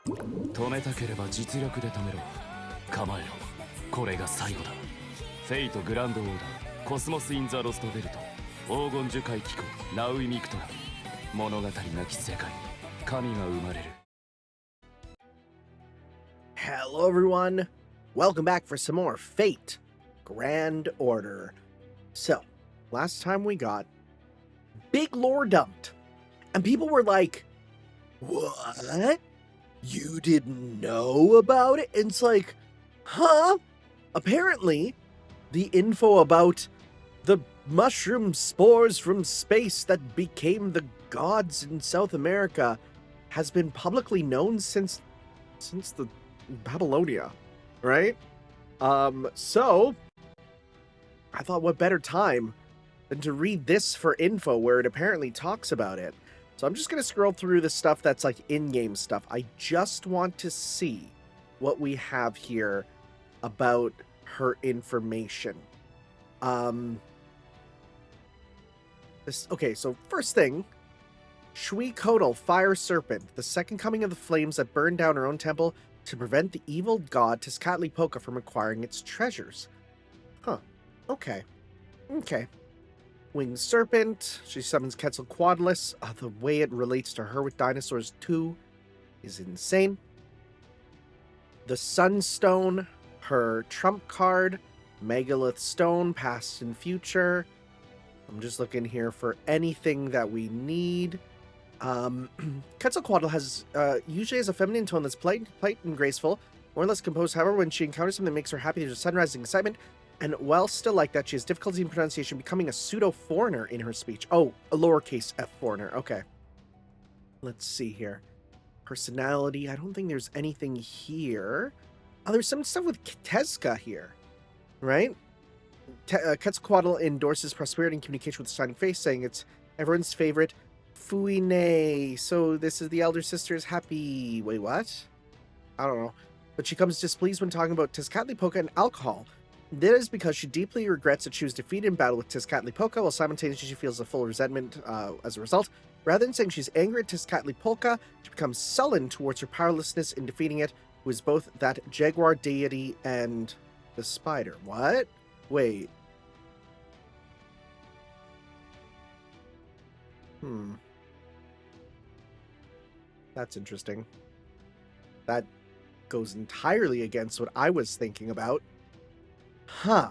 止めたければ実力で止めろ。構えろ。これが最後だ。フェイトグランドオーダー、コスモス・イン・ザ・ロストベルト、黄金樹海機構、ナウイ・ミクトラン。物語なき世界に神が生まれる。Hello everyone, welcome back for some more Fate Grand Order. So, last time we got big lore dumped, and people were like, what? You didn't know about it? And it's like, huh? Apparently, the info about the mushroom spores from space that became the gods in South America has been publicly known since the Babylonia, right? So I thought what better time than to read this for info where it apparently talks about it. So I'm just going to scroll through the stuff that's like in-game stuff. I just want to see what we have here about her information. Okay, so first thing, Shui Kodal, Fire Serpent, the second coming of the flames that burned down her own temple to prevent the evil god Tezcatlipoca from acquiring its treasures. Huh. Okay. Winged Serpent. She summons Quetzalcoatlus. The way it relates to her with dinosaurs too is insane. The Sunstone. Her trump card. Megalith Stone, past and future. I'm just looking here for anything that we need. Quetzalcoatl has usually has a feminine tone that's polite and graceful, more or less composed. However, when she encounters something that makes her happy, there's a sunrising excitement, and while still like that, she has difficulty in pronunciation, becoming a pseudo-foreigner in her speech. Oh, a lowercase f foreigner. Okay. Let's see here. Personality. I don't think there's anything here. Oh, there's some stuff with Tezca here, right? Quetzalcoatl endorses prosperity and communication with a shining face, saying it's everyone's favorite. Fuine. So this is the elder sister's happy... Wait, what? I don't know. But she comes displeased when talking about Tezcatlipoca and alcohol. That is because she deeply regrets that she was defeated in battle with Tezcatlipoca, while simultaneously she feels a full resentment as a result. Rather than saying she's angry at Tezcatlipoca, she becomes sullen towards her powerlessness in defeating it, who is both that jaguar deity and the spider. What? Wait. That's interesting. That goes entirely against what I was thinking about. Huh.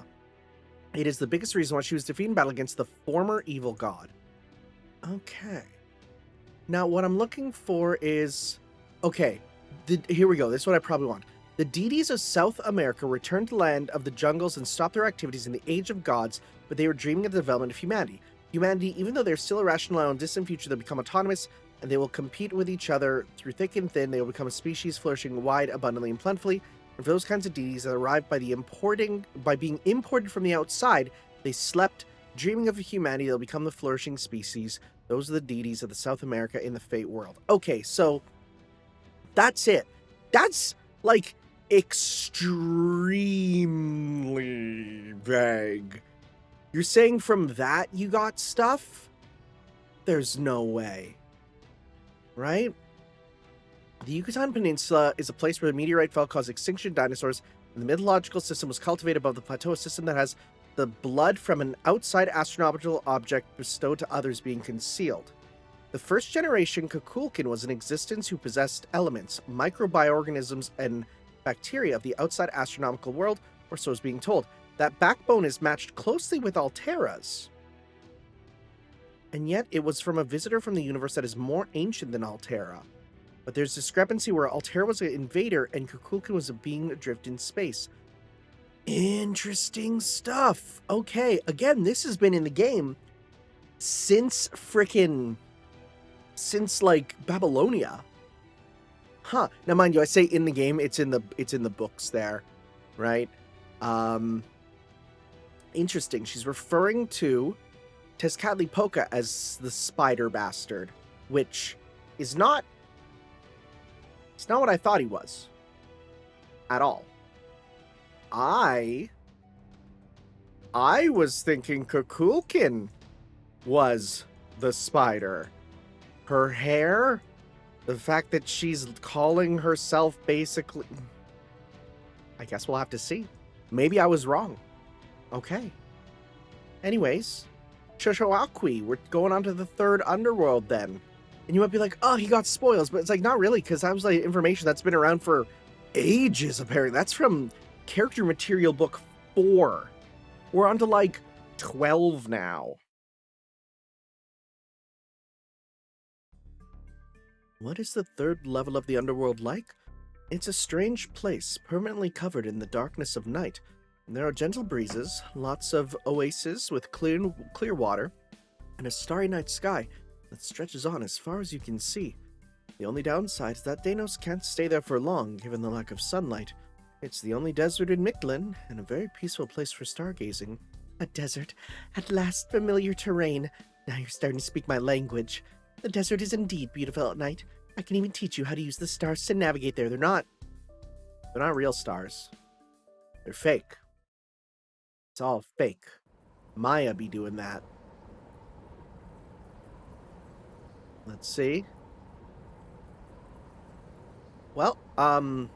It is the biggest reason why she was defeated in battle against the former evil god. Okay. Now, what I'm looking for is... Okay, here we go. This is what I probably want. The deities of South America returned to the land of the jungles and stopped their activities in the Age of Gods, but they were dreaming of the development of humanity. Humanity, even though they're still irrational now in distant future, they'll become autonomous, and they will compete with each other through thick and thin. They will become a species flourishing wide, abundantly, and plentifully. And for those kinds of deities that arrived by being imported from the outside, they slept, dreaming of humanity. They'll become the flourishing species. Those are the deities of the South America in the Fate world. Okay, so that's it. That's like extremely vague. You're saying from that you got stuff? There's no way. Right? The Yucatan Peninsula is a place where a meteorite fell caused extinction of dinosaurs, and the mythological system was cultivated above the plateau, a system that has the blood from an outside astronomical object bestowed to others being concealed. The first generation Kukulkan was in existence who possessed elements, microbioorganisms, and bacteria of the outside astronomical world, or so is being told. That backbone is matched closely with Altera's. And yet, it was from a visitor from the universe that is more ancient than Altera. But there's discrepancy where Altera was an invader and Kukulkan was a being adrift in space. Interesting stuff. Okay, again, this has been in the game since like Babylonia. Huh. Now mind you, I say in the game, it's in the books there, right? Interesting. She's referring to Tezcatlipoca as the spider bastard, which is not... It's not what I thought he was. At all. I was thinking Kukulkan was the spider. Her hair The fact that she's calling herself basically... I guess we'll have to see. Maybe I was wrong. Okay. Anyways, Shoshoakui, we're going on to the third underworld then. And you might be like, oh, he got spoils, but it's like, not really, because that was like information that's been around for ages, apparently. That's from Character Material Book 4. We're on to like 12 now. What is the third level of the underworld like? It's a strange place, permanently covered in the darkness of night. There are gentle breezes, lots of oases with clear water, and a starry night sky that stretches on as far as you can see. The only downside is that Danos can't stay there for long, given the lack of sunlight. It's the only desert in Mictlān, and a very peaceful place for stargazing. A desert. At last, familiar terrain. Now you're starting to speak my language. The desert is indeed beautiful at night. I can even teach you how to use the stars to navigate there. They're not real stars. They're fake. It's all fake. Maya be doing that. Let's see. Well, I'm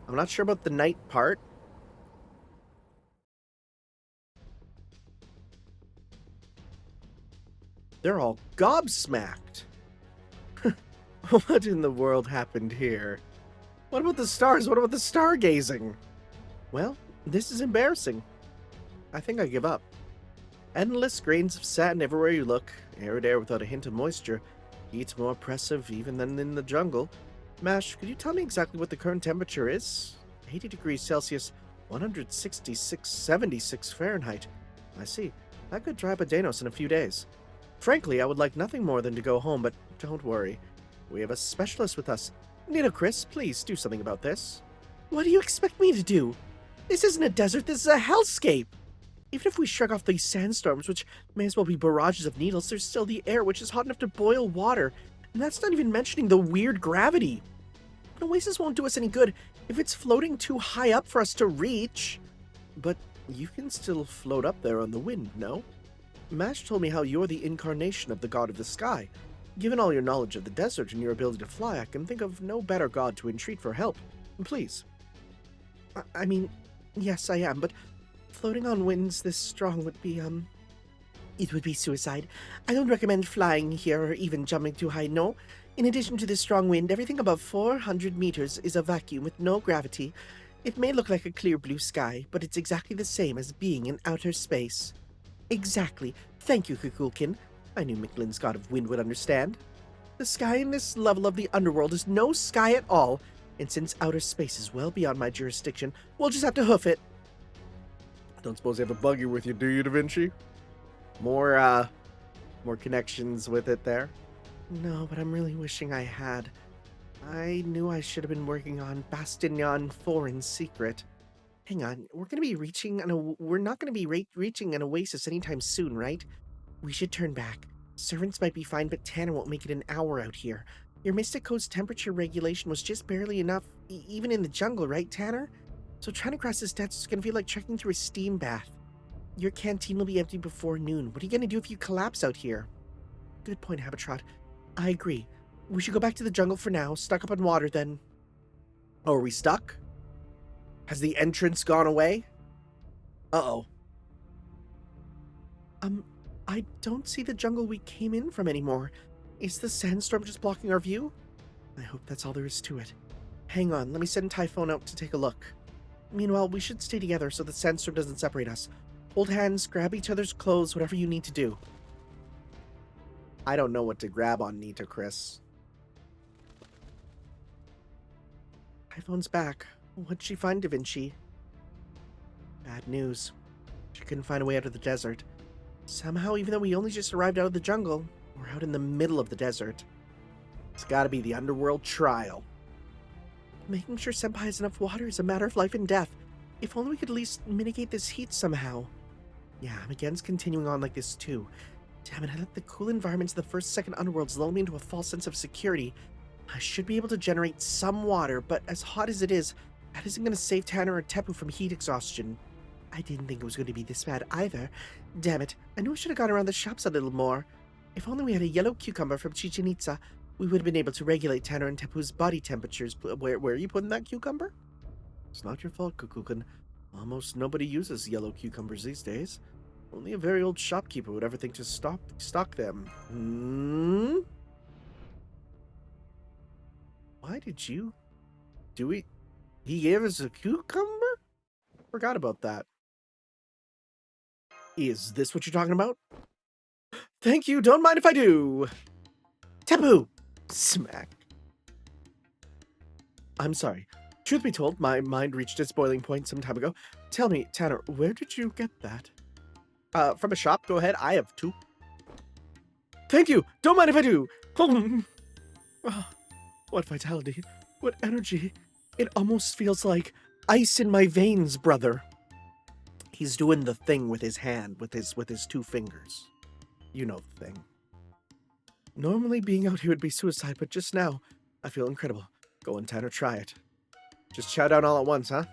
not sure about the night part. They're all gobsmacked. What in the world happened here? What about the stars? What about the stargazing? Well, this is embarrassing. I think I give up. Endless grains of satin everywhere you look, arid air without a hint of moisture, heat more oppressive even than in the jungle. Mash, could you tell me exactly what the current temperature is? 80 degrees Celsius, 166.76 Fahrenheit. I see. That could dry up a Danos in a few days. Frankly, I would like nothing more than to go home, but don't worry. We have a specialist with us. Nino Chris, please do something about this. What do you expect me to do? This isn't a desert, this is a hellscape! Even if we shrug off these sandstorms, which may as well be barrages of needles, there's still the air, which is hot enough to boil water. And that's not even mentioning the weird gravity. An oasis won't do us any good if it's floating too high up for us to reach. But you can still float up there on the wind, no? Mash told me how you're the incarnation of the god of the sky. Given all your knowledge of the desert and your ability to fly, I can think of no better god to entreat for help. Please. I mean, yes, I am, but floating on winds this strong would be, it would be suicide. I don't recommend flying here or even jumping too high, no. In addition to this strong wind, everything above 400 meters is a vacuum with no gravity. It may look like a clear blue sky, but it's exactly the same as being in outer space. Exactly. Thank you, Kukulkin. I knew Mictlan's god of wind would understand. The sky in this level of the underworld is no sky at all, and since outer space is well beyond my jurisdiction, we'll just have to hoof it. Don't suppose you have a buggy with you, do you, Da Vinci? More connections with it there? No, but I'm really wishing I had. I knew I should have been working on Bastignon 4 in secret. Hang on, we're not going to be reaching an oasis anytime soon, right? We should turn back. Servants might be fine, but Tanner won't make it an hour out here. Your Mystic Coast's temperature regulation was just barely enough, even in the jungle, right, Tanner? So trying to cross this desert is going to feel like trekking through a steam bath. Your canteen will be empty before noon. What are you going to do if you collapse out here? Good point, Habitrot. I agree. We should go back to the jungle for now, stock up on water then. Oh, are we stuck? Has the entrance gone away? Uh-oh. I don't see the jungle we came in from anymore. Is the sandstorm just blocking our view? I hope that's all there is to it. Hang on, let me send Typhone out to take a look. Meanwhile, we should stay together so the sandstorm doesn't separate us. Hold hands, grab each other's clothes, whatever you need to do. I don't know what to grab on Nita, Chris. Typhone's back. What'd she find, Da Vinci? Bad news. She couldn't find a way out of the desert. Somehow, even though we only just arrived out of the jungle, we're out in the middle of the desert. It's gotta be the underworld trial. Making sure Senpai has enough water is a matter of life and death. If only we could at least mitigate this heat somehow. Yeah, I'm against continuing on like this too. Damn it, I let the cool environments of the first second underworlds lull me into a false sense of security. I should be able to generate some water, but as hot as it is, that isn't going to save Tanner or Tepu from heat exhaustion. I didn't think it was going to be this bad either. Damn it, I knew I should have gone around the shops a little more. If only we had a yellow cucumber from Chichen Itza. we would have been able to regulate Tanner and Tepu's body temperatures. Where are you putting that cucumber? It's not your fault, Kukulkan. Almost nobody uses yellow cucumbers these days. Only a very old shopkeeper would ever think to stock them. Why did you do it? He gave us a cucumber? Forgot about that. Is this what you're talking about? Thank you, don't mind if I do. Tepu! Smack. I'm sorry. Truth be told, my mind reached its boiling point some time ago. Tell me, Tanner, where did you get that? From a shop, go ahead. I have 2. Thank you! Don't mind if I do! Oh, what vitality. What energy. It almost feels like ice in my veins, brother. He's doing the thing with his hand, with his 2 fingers. You know the thing. Normally being out here would be suicide, but just now, I feel incredible. Go on, Tanner, try it. Just chow down all at once, huh?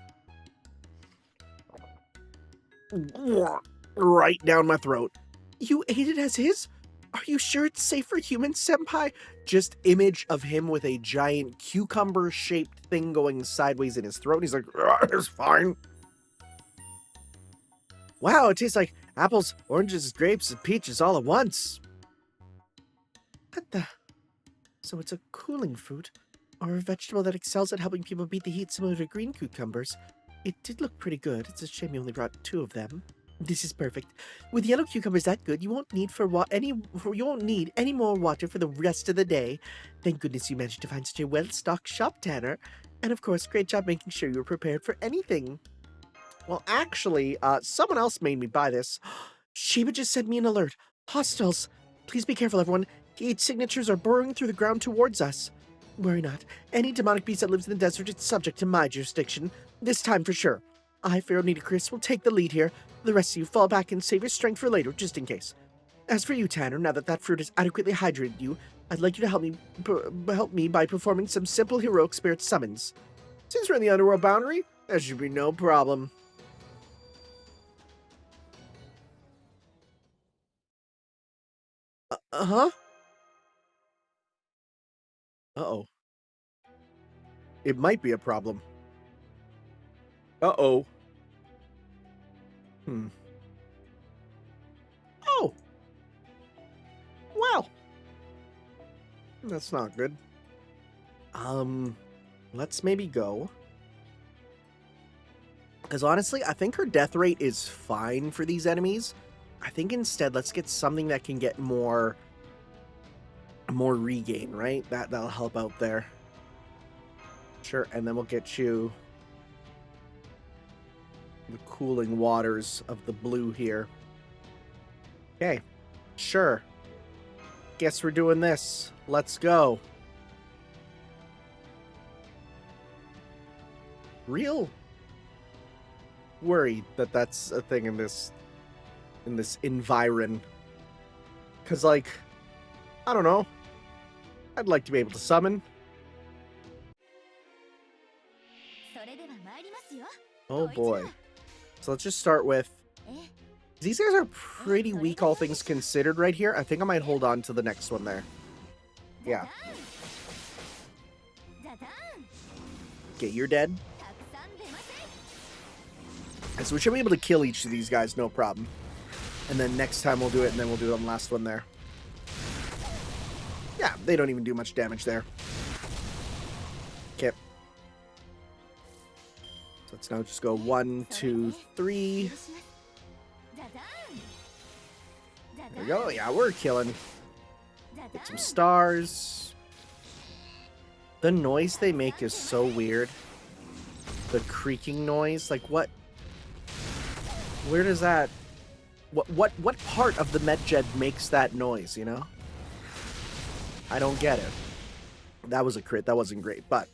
Right down my throat. You ate it as is? Are you sure it's safe for humans, Senpai? Just image of him with a giant cucumber-shaped thing going sideways in his throat. He's like, it's fine. Wow, it tastes like apples, oranges, grapes, and peaches all at once. What the? So it's a cooling fruit, or a vegetable that excels at helping people beat the heat similar to green cucumbers. It did look pretty good. It's a shame you only brought 2 of them. This is perfect. With yellow cucumbers that good, you won't need any more water for the rest of the day. Thank goodness you managed to find such a well-stocked shop, Tanner. And of course, great job making sure you were prepared for anything. Well, actually, someone else made me buy this. Sheba just sent me an alert. Hostiles. Please be careful, everyone. Its signatures are burrowing through the ground towards us. Worry not. Any demonic beast that lives in the desert is subject to my jurisdiction. This time for sure. I, Pharaoh Nitocris, will take the lead here. The rest of you fall back and save your strength for later, just in case. As for you, Tanner, now that fruit has adequately hydrated you, I'd like you to help me by performing some simple heroic spirit summons. Since we're in the underworld boundary, there should be no problem. Uh-huh. Uh-oh. It might be a problem. Uh-oh. Oh! Well. That's not good. Let's maybe go. Because honestly, I think her death rate is fine for these enemies. I think instead, let's get something that can get more regain, right? That'll help out there. Sure, and then we'll get you the cooling waters of the blue here. Okay, sure. Guess we're doing this. Let's go. Real worried that that's a thing in this environ. Because, like, I don't know. I'd like to be able to summon. Oh boy. So let's just start with... These guys are pretty weak, all things considered, right here. I think I might hold on to the next one there. Yeah. Okay, you're dead. So we should be able to kill each of these guys, no problem. And then next time we'll do it, and then we'll do the last one there. Yeah, they don't even do much damage there. Okay. So let's now just go 1, 2, 3. There we go. Yeah, we're killing. Get some stars. The noise they make is so weird. The creaking noise. Like, what? Where does that... What part of the Medjed makes that noise, you know? I don't get it. That was a crit. That wasn't great, but...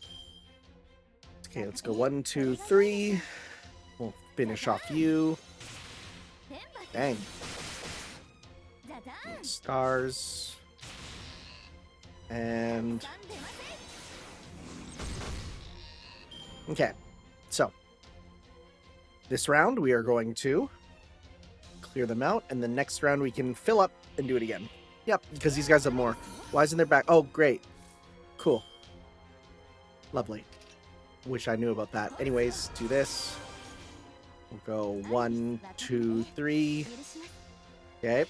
Okay, let's go 1, 2, 3. We'll finish off you. Dang. Stars. And... Okay, so... This round, we are going to clear them out, and the next round we can fill up and do it again. Yep, because these guys have more. Why isn't there back? Oh, great. cool. Lovely. Wish I knew about that. Anyways, do this. We'll go 1, 2, 3. Okay.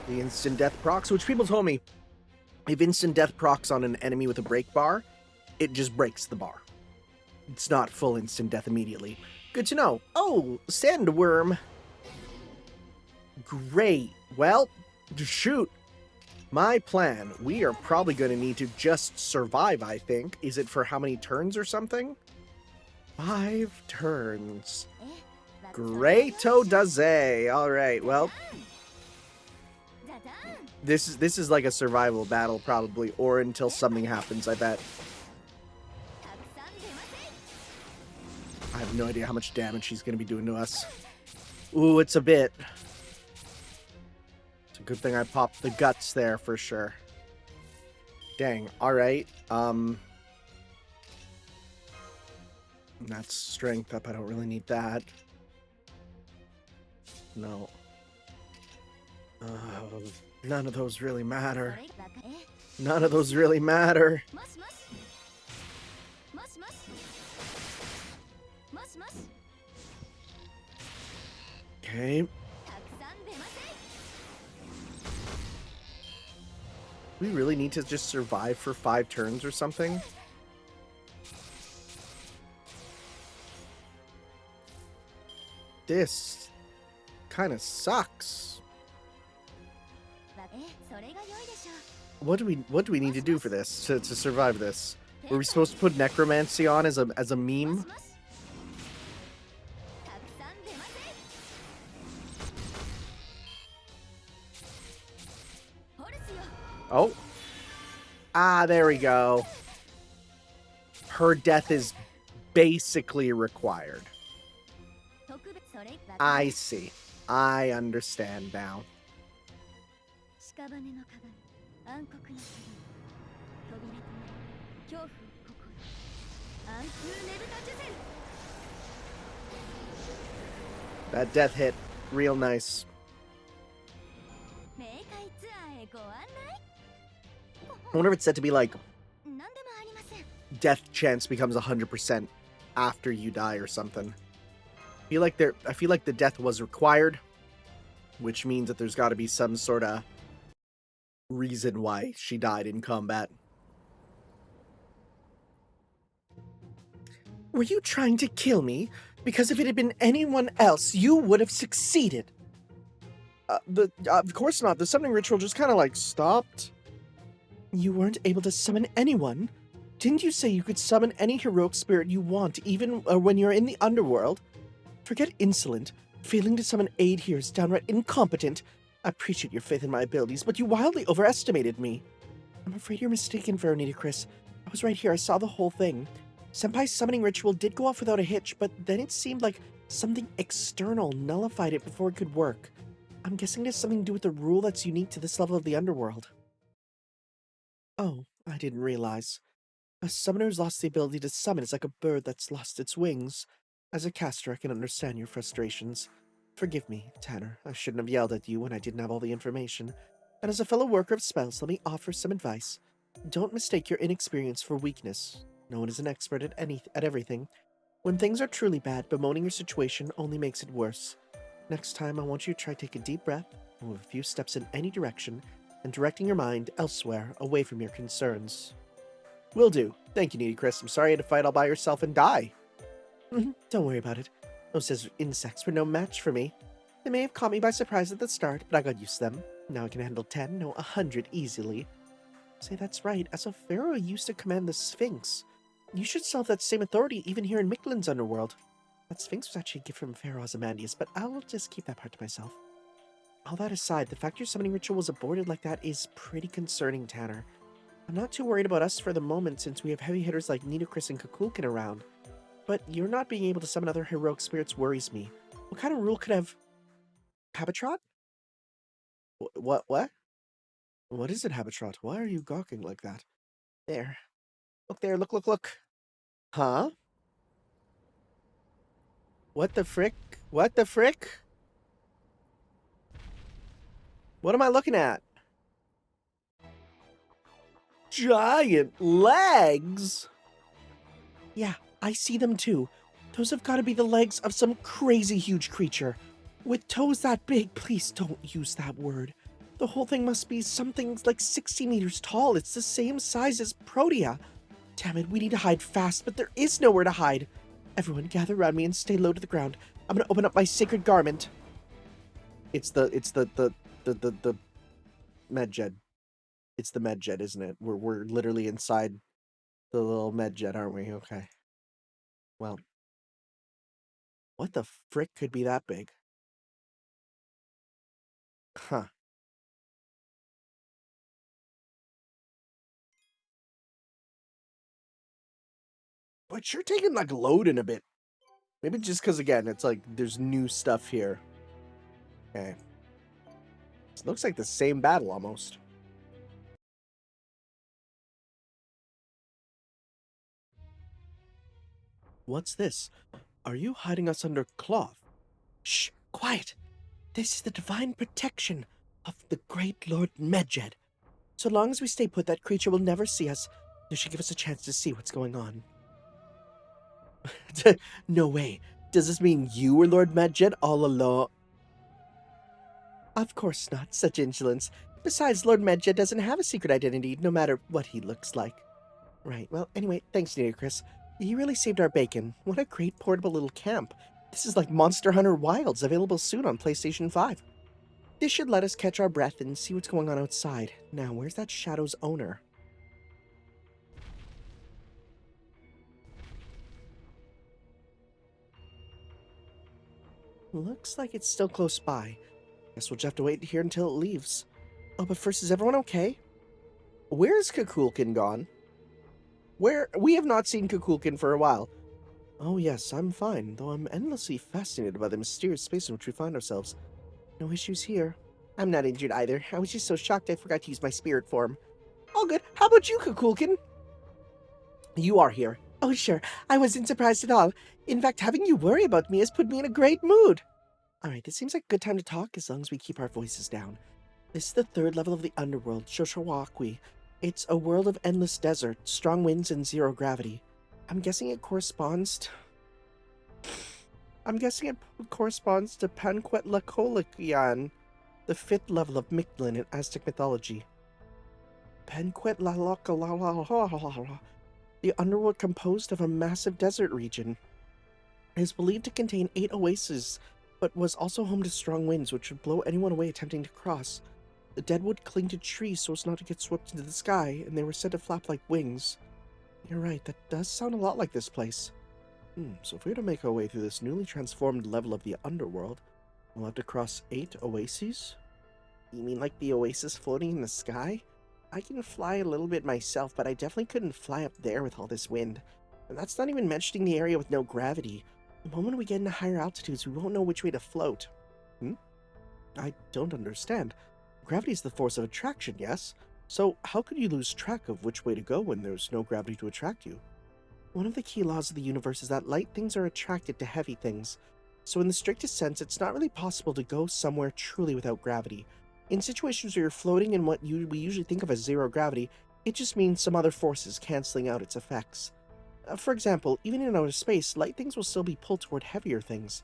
The instant death procs, which people told me, if instant death procs on an enemy with a break bar, it just breaks the bar. It's not full instant death immediately. Good to know. Oh, sandworm. Great. Well, shoot. My plan, we are probably going to need to just survive, I think. Is it for how many turns or something? 5 turns. Greato daze. All right, well. This is like a survival battle, probably, or until something happens, I bet. I have no idea how much damage she's going to be doing to us. Ooh, it's a bit. It's a good thing I popped the guts there for sure. Dang, alright. That's strength up, I don't really need that. No. None of those really matter. None of those really matter. Okay. We really need to just survive for 5 turns or something? This kind of sucks. What do we need to do for this to survive this? Were we supposed to put necromancy on as a meme? Oh. Ah, there we go. Her death is basically required. I see. I understand now. That death hit real nice. I wonder if it's said to be like death chance becomes 100% after you die or something. I feel like the death was required, which means that there's got to be some sort of reason why she died in combat. Were you trying to kill me? Because if it had been anyone else, you would have succeeded. Of course not. The summoning ritual just kind of like stopped. You weren't able to summon anyone? Didn't you say you could summon any heroic spirit you want, even when you're in the underworld? Forget insolent. Failing to summon aid here is downright incompetent. I appreciate your faith in my abilities, but you wildly overestimated me. I'm afraid you're mistaken, Veronita Chris. I was right here. I saw the whole thing. Senpai's summoning ritual did go off without a hitch, but then it seemed like something external nullified it before it could work. I'm guessing it has something to do with the rule that's unique to this level of the underworld. Oh, I didn't realize. A summoner who's lost the ability to summon is like a bird that's lost its wings. As a caster, I can understand your frustrations. Forgive me, Tanner. I shouldn't have yelled at you when I didn't have all the information. And as a fellow worker of spells, let me offer some advice. Don't mistake your inexperience for weakness. No one is an expert at everything. When things are truly bad, bemoaning your situation only makes it worse. Next time, I want you to try to take a deep breath, move a few steps in any direction, and directing your mind elsewhere, away from your concerns. Will do. Thank you, Needy Chris. I'm sorry you had to fight all by yourself and die. Don't worry about it. Those insects were no match for me. They may have caught me by surprise at the start, but I got used to them. Now I can handle 10, no 100 easily. Say, that's right. As a pharaoh, I used to command the Sphinx. You should still have that same authority even here in Mictlān's underworld. That Sphinx was actually a gift from Pharaoh Ozymandias, but I'll just keep that part to myself. All that aside, the fact your summoning ritual was aborted like that is pretty concerning, Tanner. I'm not too worried about us for the moment since we have heavy hitters like Nidokris and Kukulkan around. But you're not being able to summon other heroic spirits worries me. What kind of rule could have... Habitrot? What? What is it, Habitrot? Why are you gawking like that? There. Look there, look. Huh? What the frick? What the frick? What am I looking at? Giant legs! Yeah, I see them too. Those have got to be the legs of some crazy huge creature. With toes that big, please don't use that word. The whole thing must be something like 60 meters tall. It's the same size as Protea. Damn it, we need to hide fast, but there is nowhere to hide. Everyone gather around me and stay low to the ground. I'm gonna open up my sacred garment. It's the medjed. It's the medjed, isn't it? We're literally inside the little medjed, aren't we? Okay. Well, what the frick could be that big? Huh. But sure taking like loading a bit. Maybe just because again, it's like there's new stuff here. Okay. It looks like the same battle almost. What's this? Are you hiding us under cloth? Shh, quiet. This is the divine protection of the great Lord Medjed. So long as we stay put, that creature will never see us. This should give us a chance to see what's going on. No way. Does this mean you were Lord Medjed all along? Of course not, such insolence. Besides, Lord Medjed doesn't have a secret identity, no matter what he looks like. Right, well, anyway, thanks, Chris. You really saved our bacon. What a great portable little camp. This is like Monster Hunter Wilds, available soon on PlayStation 5. This should let us catch our breath and see what's going on outside. Now, where's that Shadow's owner? Looks like it's still close by. Guess we'll just have to wait here until it leaves. Oh, but first, is everyone okay? Where's Kukulkan gone? We have not seen Kukulkan for a while. Oh yes, I'm fine, though I'm endlessly fascinated by the mysterious space in which we find ourselves. No issues here. I'm not injured either. I was just so shocked I forgot to use my spirit form. All good. How about you, Kukulkan? You are here. Oh sure, I wasn't surprised at all. In fact, having you worry about me has put me in a great mood. Alright, this seems like a good time to talk as long as we keep our voices down. This is the third level of the underworld, Shoshawakwi. It's a world of endless desert, strong winds, and zero gravity. I'm guessing it corresponds to Panquetlacolican, the fifth level of Mictlān in Aztec mythology. Panquetlacolican, the underworld composed of a massive desert region. It is believed to contain 8 oases, but was also home to strong winds which would blow anyone away attempting to cross. The dead would cling to trees so as not to get swept into the sky, and they were said to flap like wings. You're right, that does sound a lot like this place. So if we were to make our way through this newly transformed level of the underworld, we'll have to cross 8 oases? You mean like the oasis floating in the sky? I can fly a little bit myself, but I definitely couldn't fly up there with all this wind. And that's not even mentioning the area with no gravity. The moment we get into higher altitudes, we won't know which way to float. I don't understand. Gravity is the force of attraction, yes? So how could you lose track of which way to go when there's no gravity to attract you? One of the key laws of the universe is that light things are attracted to heavy things. So in the strictest sense, it's not really possible to go somewhere truly without gravity. In situations where you're floating in what we usually think of as zero gravity, it just means some other forces canceling out its effects. For example, even in outer space, light things will still be pulled toward heavier things.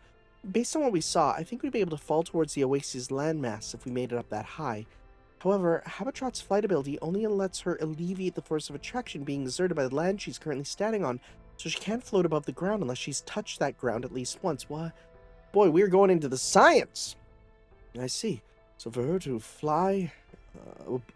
Based on what we saw, I think we'd be able to fall towards the oasis landmass if we made it up that high. However, Habitrot's flight ability only lets her alleviate the force of attraction being exerted by the land she's currently standing on, so she can't float above the ground unless she's touched that ground at least once. What? Boy, we're going into the science! I see. So for her to fly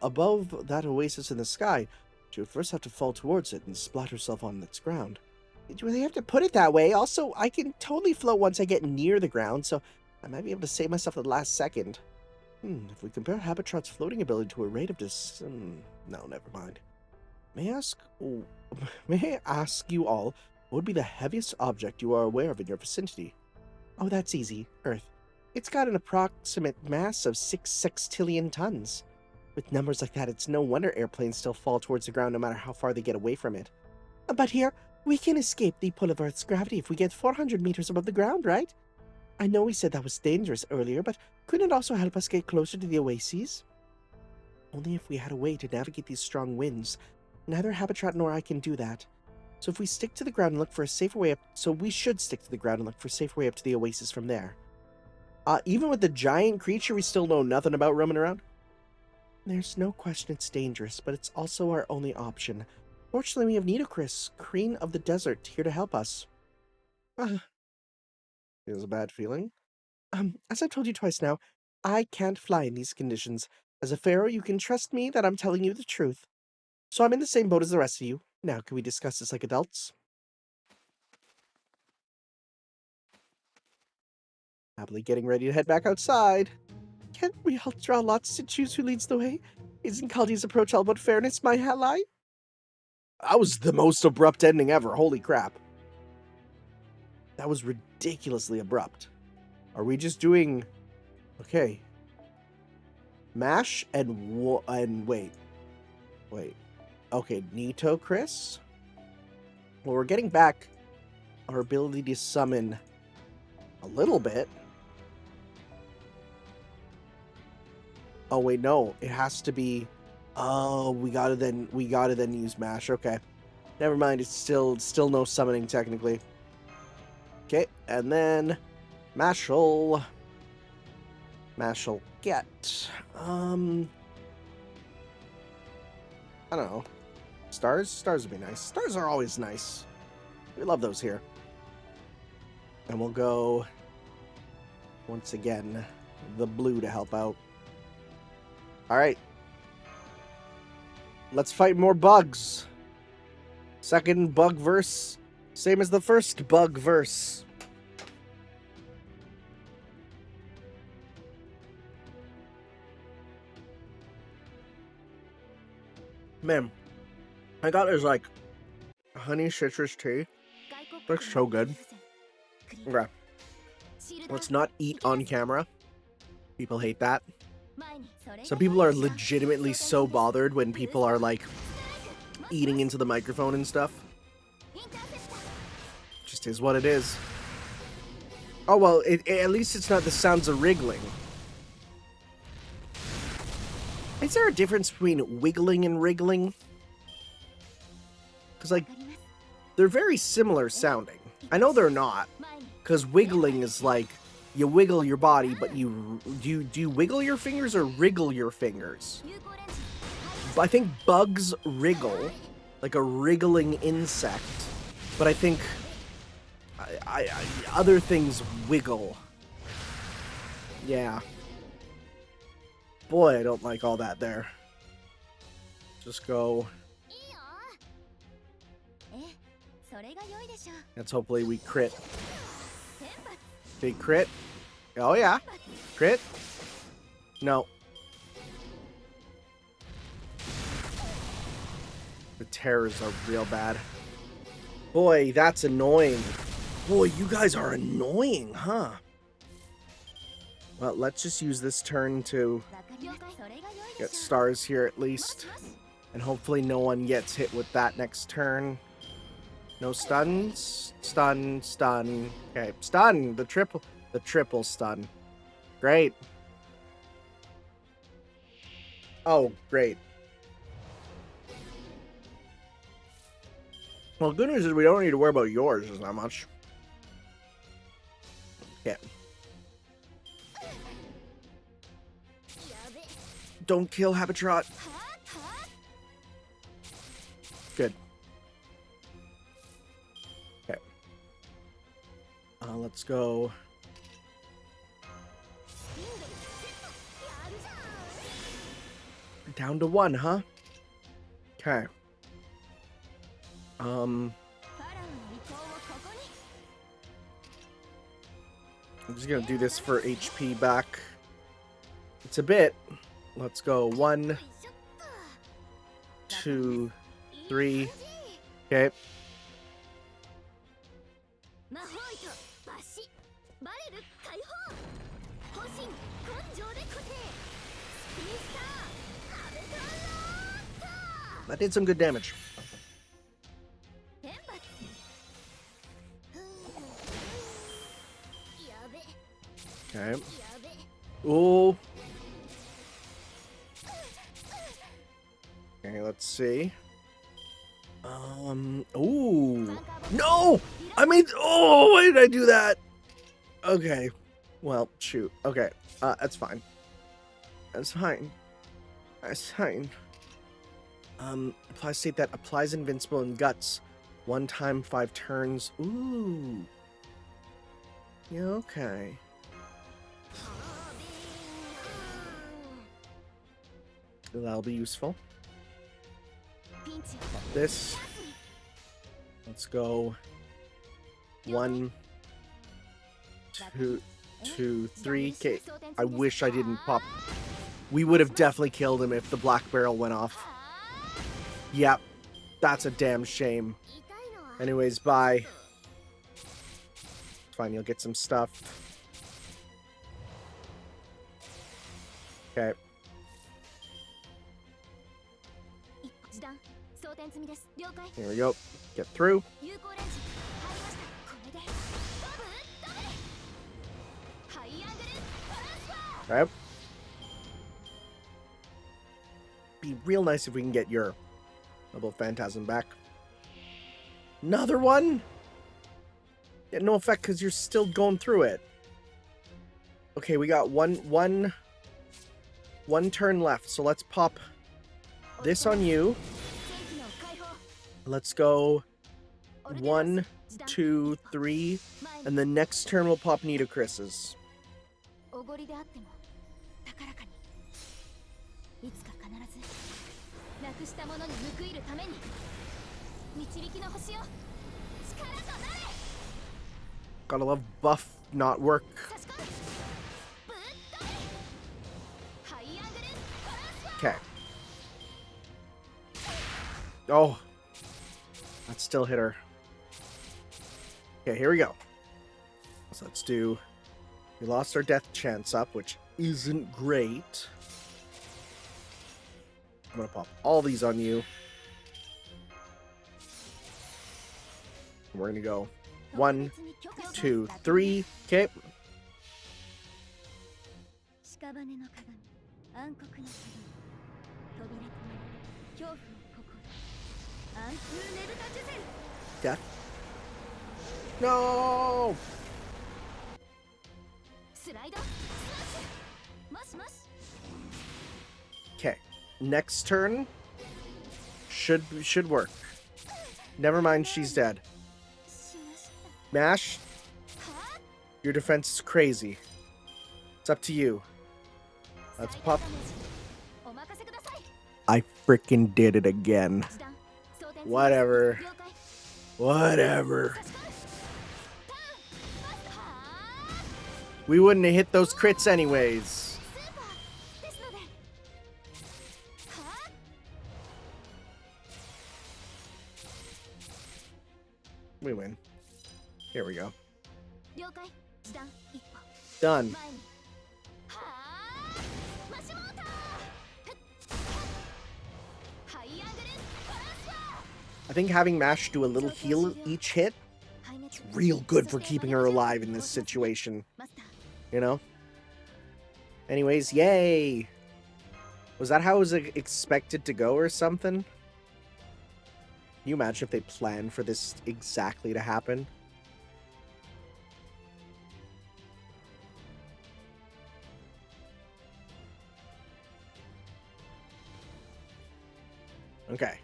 above that oasis in the sky, she would first have to fall towards it and splat herself on its ground. Did you really have to put it that way? Also, I can totally float once I get near the ground, so I might be able to save myself at the last second. If we compare Habitrot's floating ability to a rate of no, never mind. May I ask you all, what would be the heaviest object you are aware of in your vicinity? Oh, that's easy. Earth. It's got an approximate mass of 6 sextillion tons. With numbers like that, it's no wonder airplanes still fall towards the ground no matter how far they get away from it. But here, We can escape the pull of Earth's gravity if we get 400 meters above the ground, right? I know we said that was dangerous earlier, but couldn't it also help us get closer to the oases? Only if we had a way to navigate these strong winds. Neither Habitat nor I can do that. So if we stick to the ground and look for a safer way up, we should stick to the ground and look for a safer way up to the oasis from there. Even with the giant creature we still know nothing about roaming around? There's no question it's dangerous, but it's also our only option. Fortunately, we have Nitocris, Queen of the Desert, here to help us. Feels a bad feeling. As I've told you twice now, I can't fly in these conditions. As a pharaoh, you can trust me that I'm telling you the truth. So I'm in the same boat as the rest of you. Now, can we discuss this like adults? Happily getting ready to head back outside. Can't we all draw lots to choose who leads the way? Isn't Kaldi's approach all about fairness, my ally? That was the most abrupt ending ever. Holy crap. That was ridiculously abrupt. Are we just doing... Okay. Mash and wait. Okay, Nitocris? Well, we're getting back our ability to summon a little bit. Oh wait, no. It has to be... Oh, we gotta then use Mash. Okay. Never mind, it's still no summoning technically. Okay, and then Mash'll get I don't know. Stars? Stars would be nice. Stars are always nice. We love those here. And we'll go once again the blue to help out. Alright. Let's fight more bugs. Second bug verse. Same as the first bug verse. Man, I got this like honey citrus tea. Looks so good. Okay. Let's not eat on camera. People hate that. Some people are legitimately so bothered when people are like eating into the microphone and stuff. Just is what it is. Oh well, at least it's not the sounds of wriggling. Is there a difference between wiggling and wriggling? Because, like, they're very similar sounding. I know they're not. Because wiggling is like, you wiggle your body, but do you wiggle your fingers or wriggle your fingers? I think bugs wriggle, like a wriggling insect. But I think other things wiggle. Yeah. Boy, I don't like all that there. Just go. Let's hopefully we crit. Big crit. Oh yeah. Crit. No. The terrors are real bad. Boy, that's annoying. Boy, you guys are annoying, huh? Well, let's just use this turn to get stars here at least. And hopefully no one gets hit with that next turn. No stuns. Stun, stun. Okay, stun! The triple stun. Great. Oh, great. Well, good news is we don't need to worry about yours as that much. Okay. Don't kill Habitat. Good. Okay. Let's go. Down to 1, huh? Okay. I'm just gonna do this for HP back. It's a bit. Let's go 1, 2, 3. Okay. That did some good damage. Okay. Oh. Okay, let's see. Ooh. No! I mean, oh, why did I do that? Okay. Well, shoot. Okay. That's fine. That's fine. That's fine. Apply state that applies invincible in guts. 1 time, 5 turns. Ooh. Yeah, okay. That'll be useful. This. Let's go. 1, 2, 3. Okay. I wish I didn't pop. We would have definitely killed him if the black barrel went off. Yep. That's a damn shame. Anyways, bye. Fine, you'll get some stuff. Okay. Here we go. Get through. Right. Be real nice if we can get your Double Phantasm back. Another one? Yeah, no effect because you're still going through it. Okay, we got one turn left, so let's pop this on you. Let's go 1, 2, 3, and the next turn we'll pop Nidocris's. Gotta love buff not work. Okay. Oh. That still hit her. Okay, here we go. So let's do... We lost our death chance up, which isn't great. I'm gonna pop all these on you. We're gonna go 1, 2, 3. Okay. Death. No! Okay. Next turn should work. Never mind, she's dead. Mash, your defense is crazy. It's up to you. Let's pop. I freaking did it again. Whatever. Whatever. We wouldn't have hit those crits anyways. We win. Here we go. Done. I think having Mash do a little heal each hit is real good for keeping her alive in this situation. You know? Anyways, yay! Was that how it was expected to go or something? Can you imagine if they planned for this exactly to happen? Okay.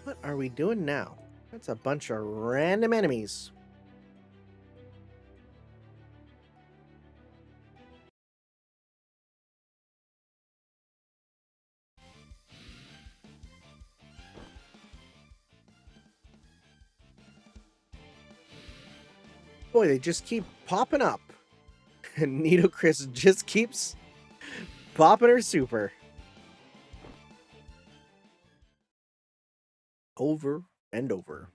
What are we doing now? That's a bunch of random enemies. Boy, they just keep popping up. And Nidocris just keeps popping her super. Over and over.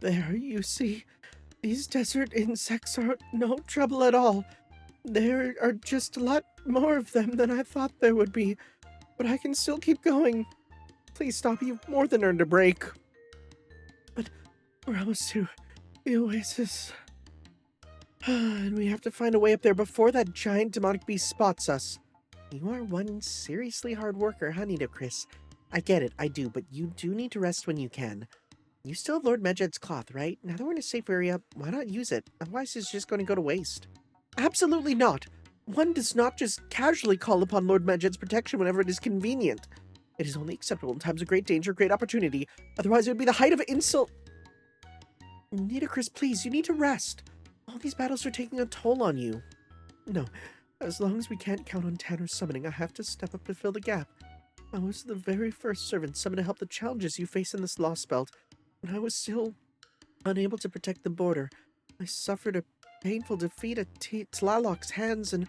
There, you see, these desert insects are no trouble at all. There are just a lot more of them than I thought there would be, but I can still keep going. please stop. You've more than earned a break. But we're almost to the oasis. And we have to find a way up there before that giant demonic beast spots us. You are one seriously hard worker, huh, Chris? I get it, I do, but you do need to rest when you can. You still have Lord Medjed's cloth, right? Now that we're in a safe area, why not use it? Otherwise it's just going to go to waste. Absolutely not! One does not just casually call upon Lord Medjed's protection whenever it is convenient. It is only acceptable in times of great danger, great opportunity. Otherwise it would be the height of insult. Chris, please, you need to rest. All these battles are taking a toll on you. No, as long as we can't count on Tanner's summoning, I have to step up to fill the gap. I was the very first servant summoned to help the challenges you face in this Lostbelt, and I was still unable to protect the border. I suffered a painful defeat at Tlaloc's hands, and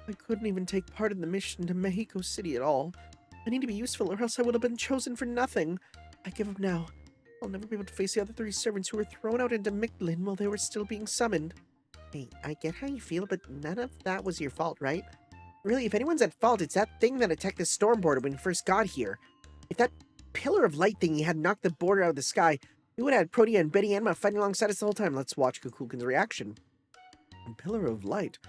I couldn't even take part in the mission to Mexico City at all. I need to be useful, or else I would have been chosen for nothing. I give up now. I'll never be able to face the other 3 servants who were thrown out into Mictlān while they were still being summoned. Hey, I get how you feel, but none of that was your fault, right? Really, if anyone's at fault, it's that thing that attacked the storm border when you first got here. If that pillar of light thingy had knocked the border out of the sky, we would have had Protea and Betty Anma fighting alongside us the whole time. Let's watch Kukulkan's reaction. A pillar of light?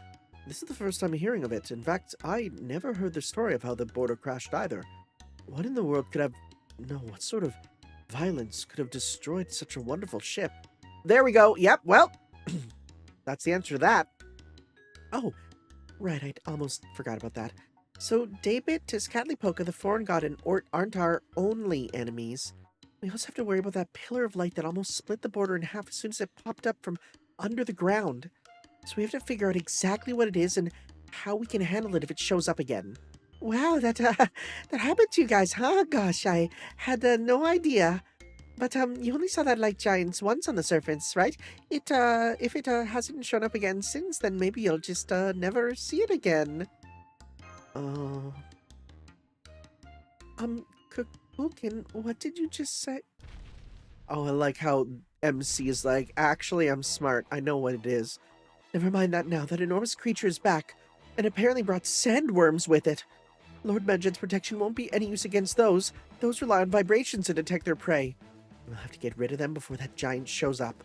This is the first time I'm hearing of it. In fact, I never heard the story of how the border crashed either. What in the world could have... No, what sort of violence could have destroyed such a wonderful ship? There we go. Yep, well... That's the answer to that. Oh, right, I almost forgot about that. So, Daybit, Tezcatlipoca, the foreign god, and Ort aren't our only enemies. We also have to worry about that pillar of light that almost split the border in half as soon as it popped up from under the ground. So we have to figure out exactly what it is and how we can handle it if it shows up again. Wow, that happened to you guys, huh? Gosh, I had no idea. But, you only saw that light giants once on the surface, right? If it hasn't shown up again since, then maybe you'll just, never see it again. Kukulkan, what did you just say? Oh, I like how MC is like, actually, I'm smart. I know what it is. Never mind that now. That enormous creature is back, and apparently brought sandworms with it. Lord Medjed's protection won't be any use against those. Those rely on vibrations to detect their prey. We'll have to get rid of them before that giant shows up.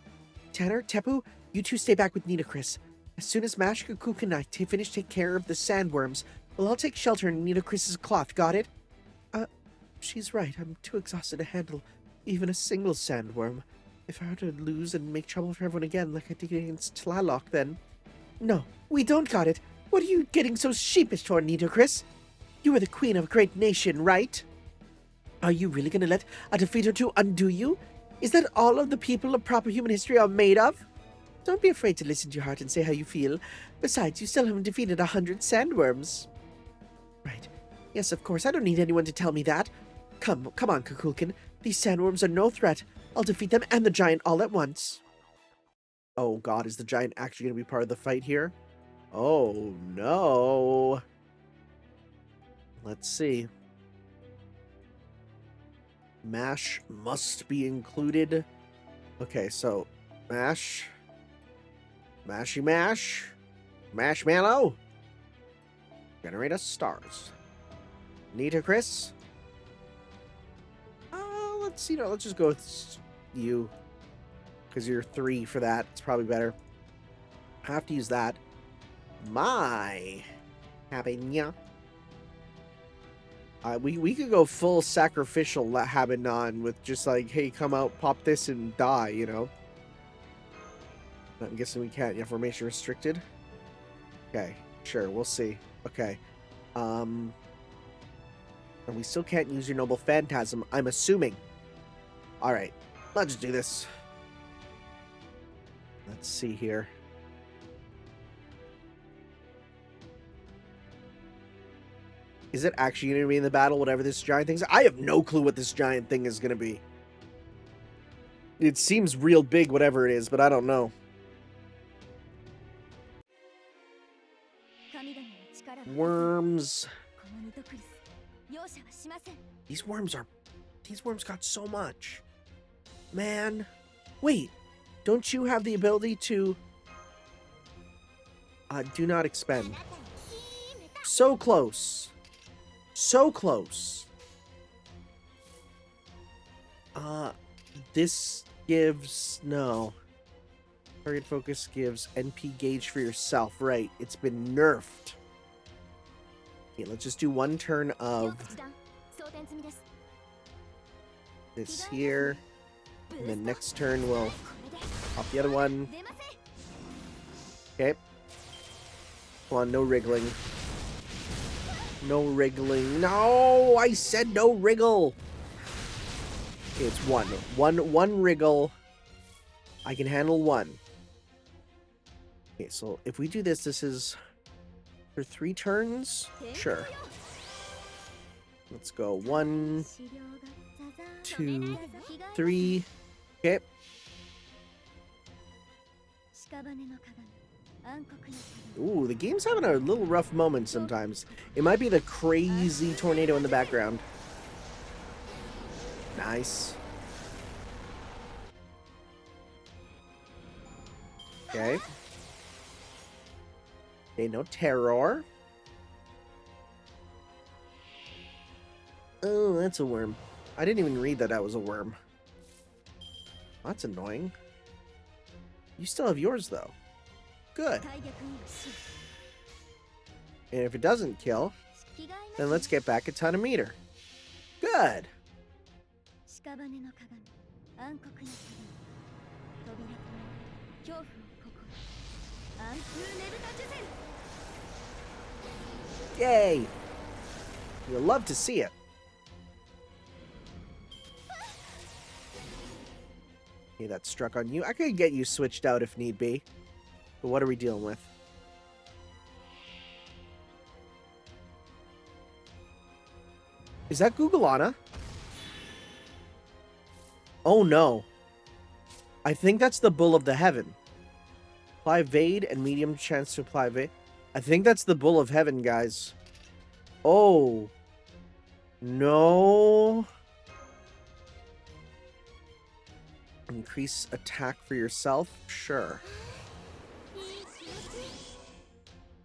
Tanner, Tepu, you two stay back with Chris. As soon as Mash, Kukulkan, and I finish taking care of the sandworms, we'll all take shelter in Chris's cloth, got it? She's right. I'm too exhausted to handle even a single sandworm. If I were to lose and make trouble for everyone again like I did against Tlaloc, then... No, we don't got it. What are you getting so sheepish for, Chris? You are the queen of a great nation, right? Are you really going to let a defeat or two undo you? Is that all of the people of proper human history are made of? Don't be afraid to listen to your heart and say how you feel. Besides, you still haven't defeated 100 sandworms. Right. Yes, of course. I don't need anyone to tell me that. Come on, Kukulkan. These sandworms are no threat. I'll defeat them and the giant all at once. Oh god, is the giant actually going to be part of the fight here? Oh no. Let's see. Mash must be included. Okay, so mash, mashy mash, marshmallow, generate us stars. Chris. Let's see. Let's just go with you because you're 3 for that. It's probably better. I have to use that. My habanyan. We could go full sacrificial Habanon with just like, hey, come out, pop this, and die, you know? I'm guessing we can't. Yeah, formation restricted. Okay, sure, we'll see. Okay. And we still can't use your Noble Phantasm, I'm assuming. Alright, let's do this. Let's see here. Is it actually going to be in the battle, whatever this giant thing is? I have no clue what this giant thing is going to be. It seems real big, whatever it is, but I don't know. Worms. These worms got so much. Man. Wait. Don't you have the ability to... do not expend. So close. So close. This gives... No. Target focus gives NP gauge for yourself. Right. It's been nerfed. Okay, let's just do one turn of this here. And then next turn we'll pop the other one. Okay. Come on, no wriggling. No wriggling. No! I said no wriggle! Okay, it's one. One wriggle. I can handle one. Okay, so if we do this, this is for 3 turns? Sure. Let's go 1, 2, 3. Okay. Ooh, the game's having a little rough moment sometimes. It might be the crazy tornado in the background. Nice. Okay. Okay, no terror. Oh, that's a worm. I didn't even read that that was a worm. That's annoying. You still have yours, though. Good. And if it doesn't kill, then let's get back a ton of meter. Good. Yay! You'll love to see it. Okay, that struck on you. I could get you switched out if need be. But what are we dealing with? Is that Googleana? Oh no. I think that's the Bull of the Heaven. Apply Evade and medium chance to apply Evade. I think that's the Bull of Heaven, guys. Oh. No. Increase attack for yourself? Sure.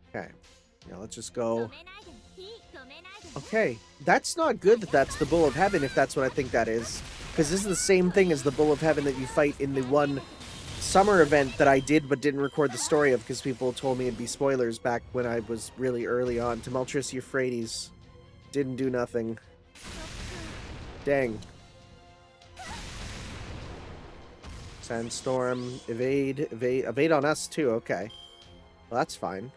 Okay. Now let's just go. Okay. That's not good that that's the Bull of Heaven if that's what I think that is. Because this is the same thing as the Bull of Heaven that you fight in the one summer event that I did but didn't record the story of because people told me it'd be spoilers back when I was really early on. Tumultuous Euphrates. Didn't do nothing. Dang. Sandstorm. Evade on us too. Okay. Well, that's fine.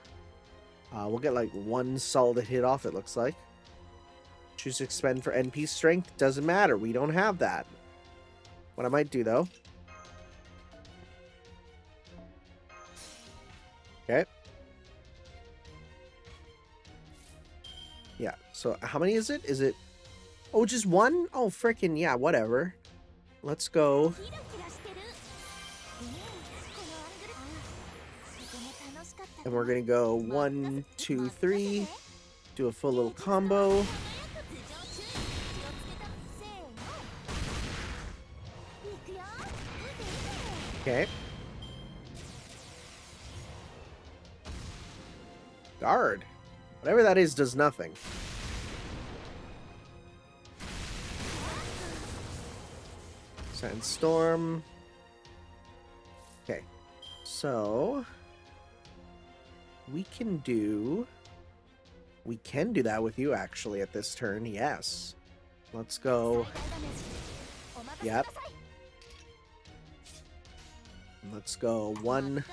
We'll get like one solid hit off, it looks like. Choose to expend for NP strength. Doesn't matter. We don't have that. What I might do, though. Okay. Yeah, so how many is it? Is it... Oh, just one? Oh, frickin' yeah, whatever. Let's go. And we're gonna go 1, 2, 3. Do a full little combo. Okay. Guard. Whatever that is does nothing. Sandstorm. Okay. So we can do that with you actually at this turn. Yes. Let's go. Yep. Let's go 1,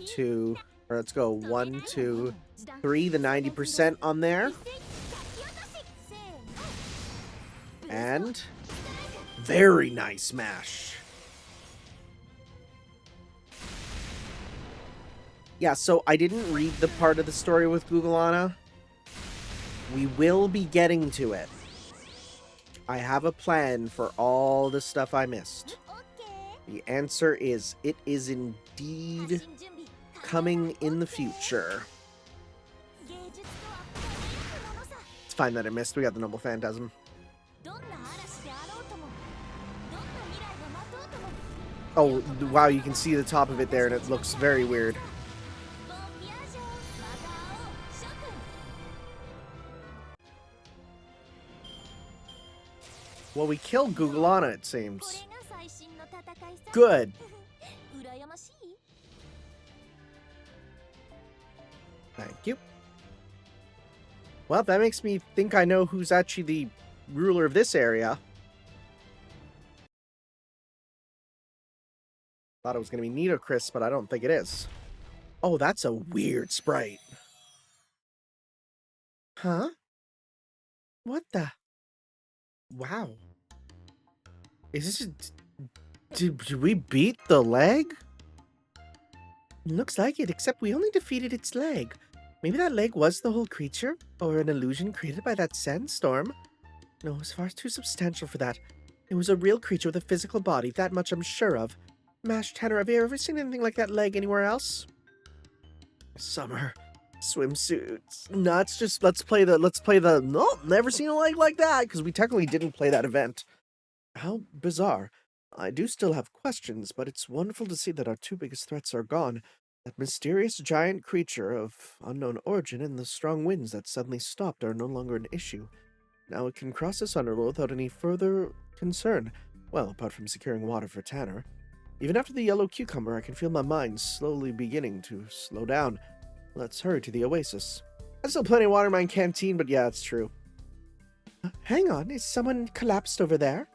2, or let's go 1, 2, 3, the 90% on there. And very nice mash. Yeah, so I didn't read the part of the story with Googleana. We will be getting to it. I have a plan for all the stuff I missed. The answer is, it is indeed coming in the future. It's fine that I missed. We got the Noble Phantasm. Oh, wow, you can see the top of it there, and it looks very weird. Well, we killed Googlana, it seems. Good. Thank you. Well, that makes me think I know who's actually the ruler of this area. Thought it was going to be Nidochris, but I don't think it is. Oh, that's a weird sprite. Huh? What the? Wow. Is this did we beat the leg? Looks like it, except we only defeated its leg. Maybe that leg was the whole creature, or an illusion created by that sandstorm. No, it was far too substantial for that. It was a real creature with a physical body, that much I'm sure of. Mash Tanner, have you ever seen anything like that leg anywhere else? Summer swimsuits. Nuts. Just let's play the no, never seen a leg like that, because we technically didn't play that event. How bizarre. I do still have questions, but it's wonderful to see that our two biggest threats are gone. That mysterious giant creature of unknown origin and the strong winds that suddenly stopped are no longer an issue. Now it can cross this underworld without any further concern. Well, apart from securing water for Tanner. Even after the yellow cucumber, I can feel my mind slowly beginning to slow down. Let's hurry to the oasis. There's still plenty of water in my canteen, but yeah, it's true. Hang on, is someone collapsed over there?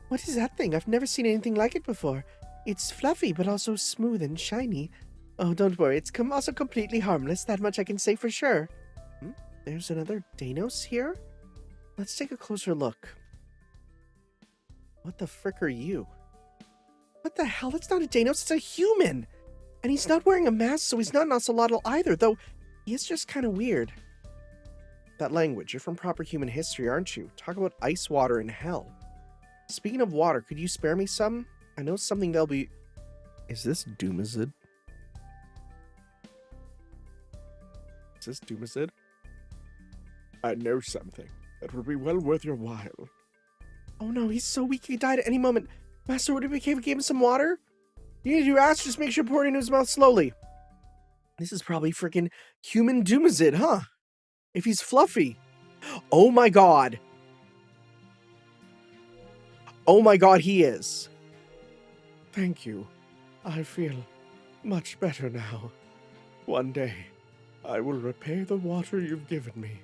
What is that thing? I've never seen anything like it before. It's fluffy, but also smooth and shiny. Oh, don't worry, it's also completely harmless, that much I can say for sure. There's another Danos here? Let's take a closer look. What the frick are you? What the hell? That's not a Danos, it's a human! And he's not wearing a mask, so he's not an ocelotl either, though he is just kind of weird. That language, you're from proper human history, aren't you? Talk about ice water in hell. Speaking of water, could you spare me some? I know something they'll be... Is this Doomazid? Is this Doomazid? I know something that would be well worth your while. Oh no, he's so weak he could die at any moment. Master, would it be okay if we gave him some water? You need to ask, just make sure to pour it into his mouth slowly. This is probably freaking human Doomazid, huh? If he's fluffy. Oh my god. Oh my god, he is. Thank you. I feel much better now. One day, I will repay the water you've given me.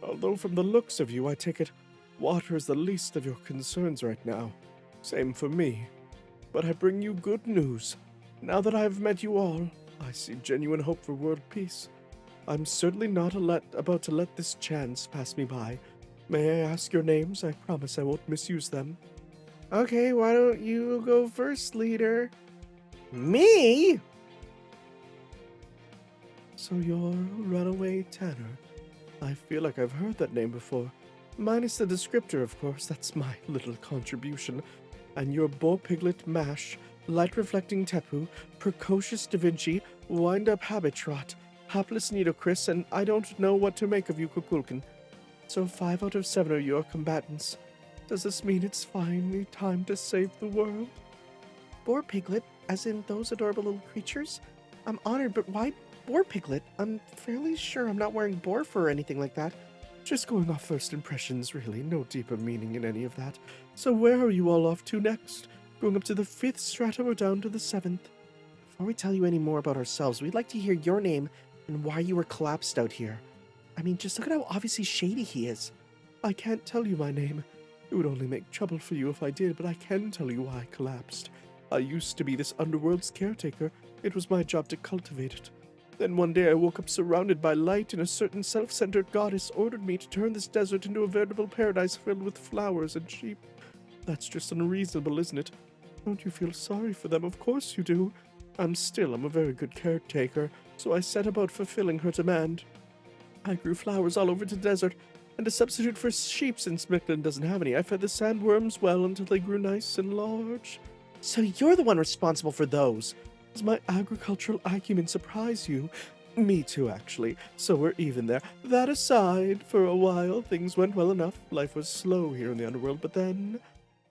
Although from the looks of you, I take it water is the least of your concerns right now. Same for me. But I bring you good news. Now that I have met you all, I see genuine hope for world peace. I'm certainly not about to let this chance pass me by. May I ask your names? I promise I won't misuse them. Okay, why don't you go first, leader? Me? So you're Runaway Tanner. I feel like I've heard that name before. Minus the descriptor, of course, that's my little contribution. And you're Boar Piglet Mash, Light-Reflecting Tepu, Precocious Da Vinci, Wind-Up Habitrot, Hapless Nidochris, and I don't know what to make of you, Kukulkan. So 5 out of 7 of you are combatants. Does this mean it's finally time to save the world? Boar Piglet, as in those adorable little creatures? I'm honored, but why Boar Piglet? I'm fairly sure I'm not wearing boar fur or anything like that. Just going off first impressions, really. No deeper meaning in any of that. So where are you all off to next? Going up to the 5th stratum or down to the 7th? Before we tell you any more about ourselves, we'd like to hear your name and why you were collapsed out here. I mean, just look at how obviously shady he is. I can't tell you my name. It would only make trouble for you if I did, but I can tell you why I collapsed. I used to be this underworld's caretaker. It was my job to cultivate it. Then one day I woke up surrounded by light, and a certain self-centered goddess ordered me to turn this desert into a veritable paradise filled with flowers and sheep. That's just unreasonable, isn't it? Don't you feel sorry for them? Of course you do. I'm a very good caretaker, so I set about fulfilling her demand. I grew flowers all over the desert, and a substitute for sheep since Mictlān doesn't have any. I fed the sandworms well until they grew nice and large. So you're the one responsible for those. Does my agricultural acumen surprise you? Me too, actually. So we're even there. That aside, for a while, things went well enough. Life was slow here in the underworld, but then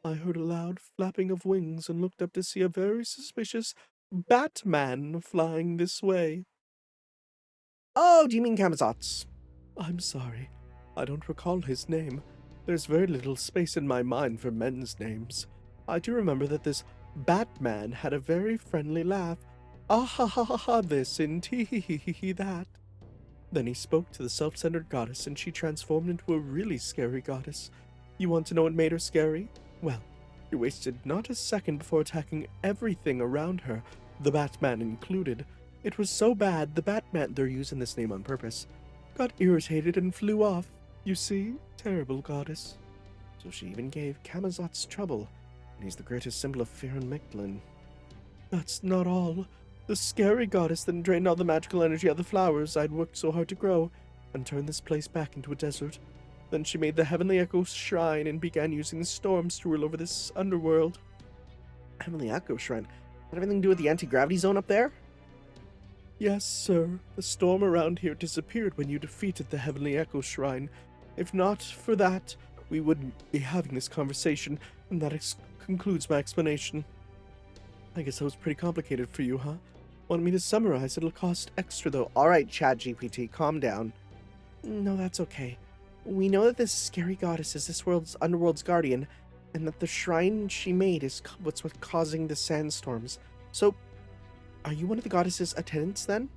I heard a loud flapping of wings and looked up to see a very suspicious Batman flying this way. Oh, do you mean Kamazotz? I'm sorry. I don't recall his name. There's very little space in my mind for men's names. I do remember that this Batman had a very friendly laugh. Ah ha ha ha ha this and tee hee hee hee hee that. Then he spoke to the self-centered goddess and she transformed into a really scary goddess. You want to know what made her scary? Well, you wasted not a second before attacking everything around her, the Batman included. It was so bad, the Batman, they're using this name on purpose, got irritated and flew off. You see? Terrible goddess. So she even gave Camazotz trouble, and he's the greatest symbol of fear in Mictlān. That's not all. The scary goddess then drained all the magical energy of the flowers I'd worked so hard to grow, and turned this place back into a desert. Then she made the Heavenly Echo Shrine and began using the storms to rule over this underworld. Heavenly Echo Shrine? That have anything to do with the anti-gravity zone up there? Yes, sir. The storm around here disappeared when you defeated the Heavenly Echo Shrine. If not for that, we wouldn't be having this conversation, and that concludes my explanation. I guess that was pretty complicated for you, huh? Want me to summarize? It'll cost extra, though. Alright, ChatGPT, calm down. No, that's okay. We know that this scary goddess is this underworld's guardian, and that the shrine she made is what's causing the sandstorms. So, are you one of the goddess's attendants, then?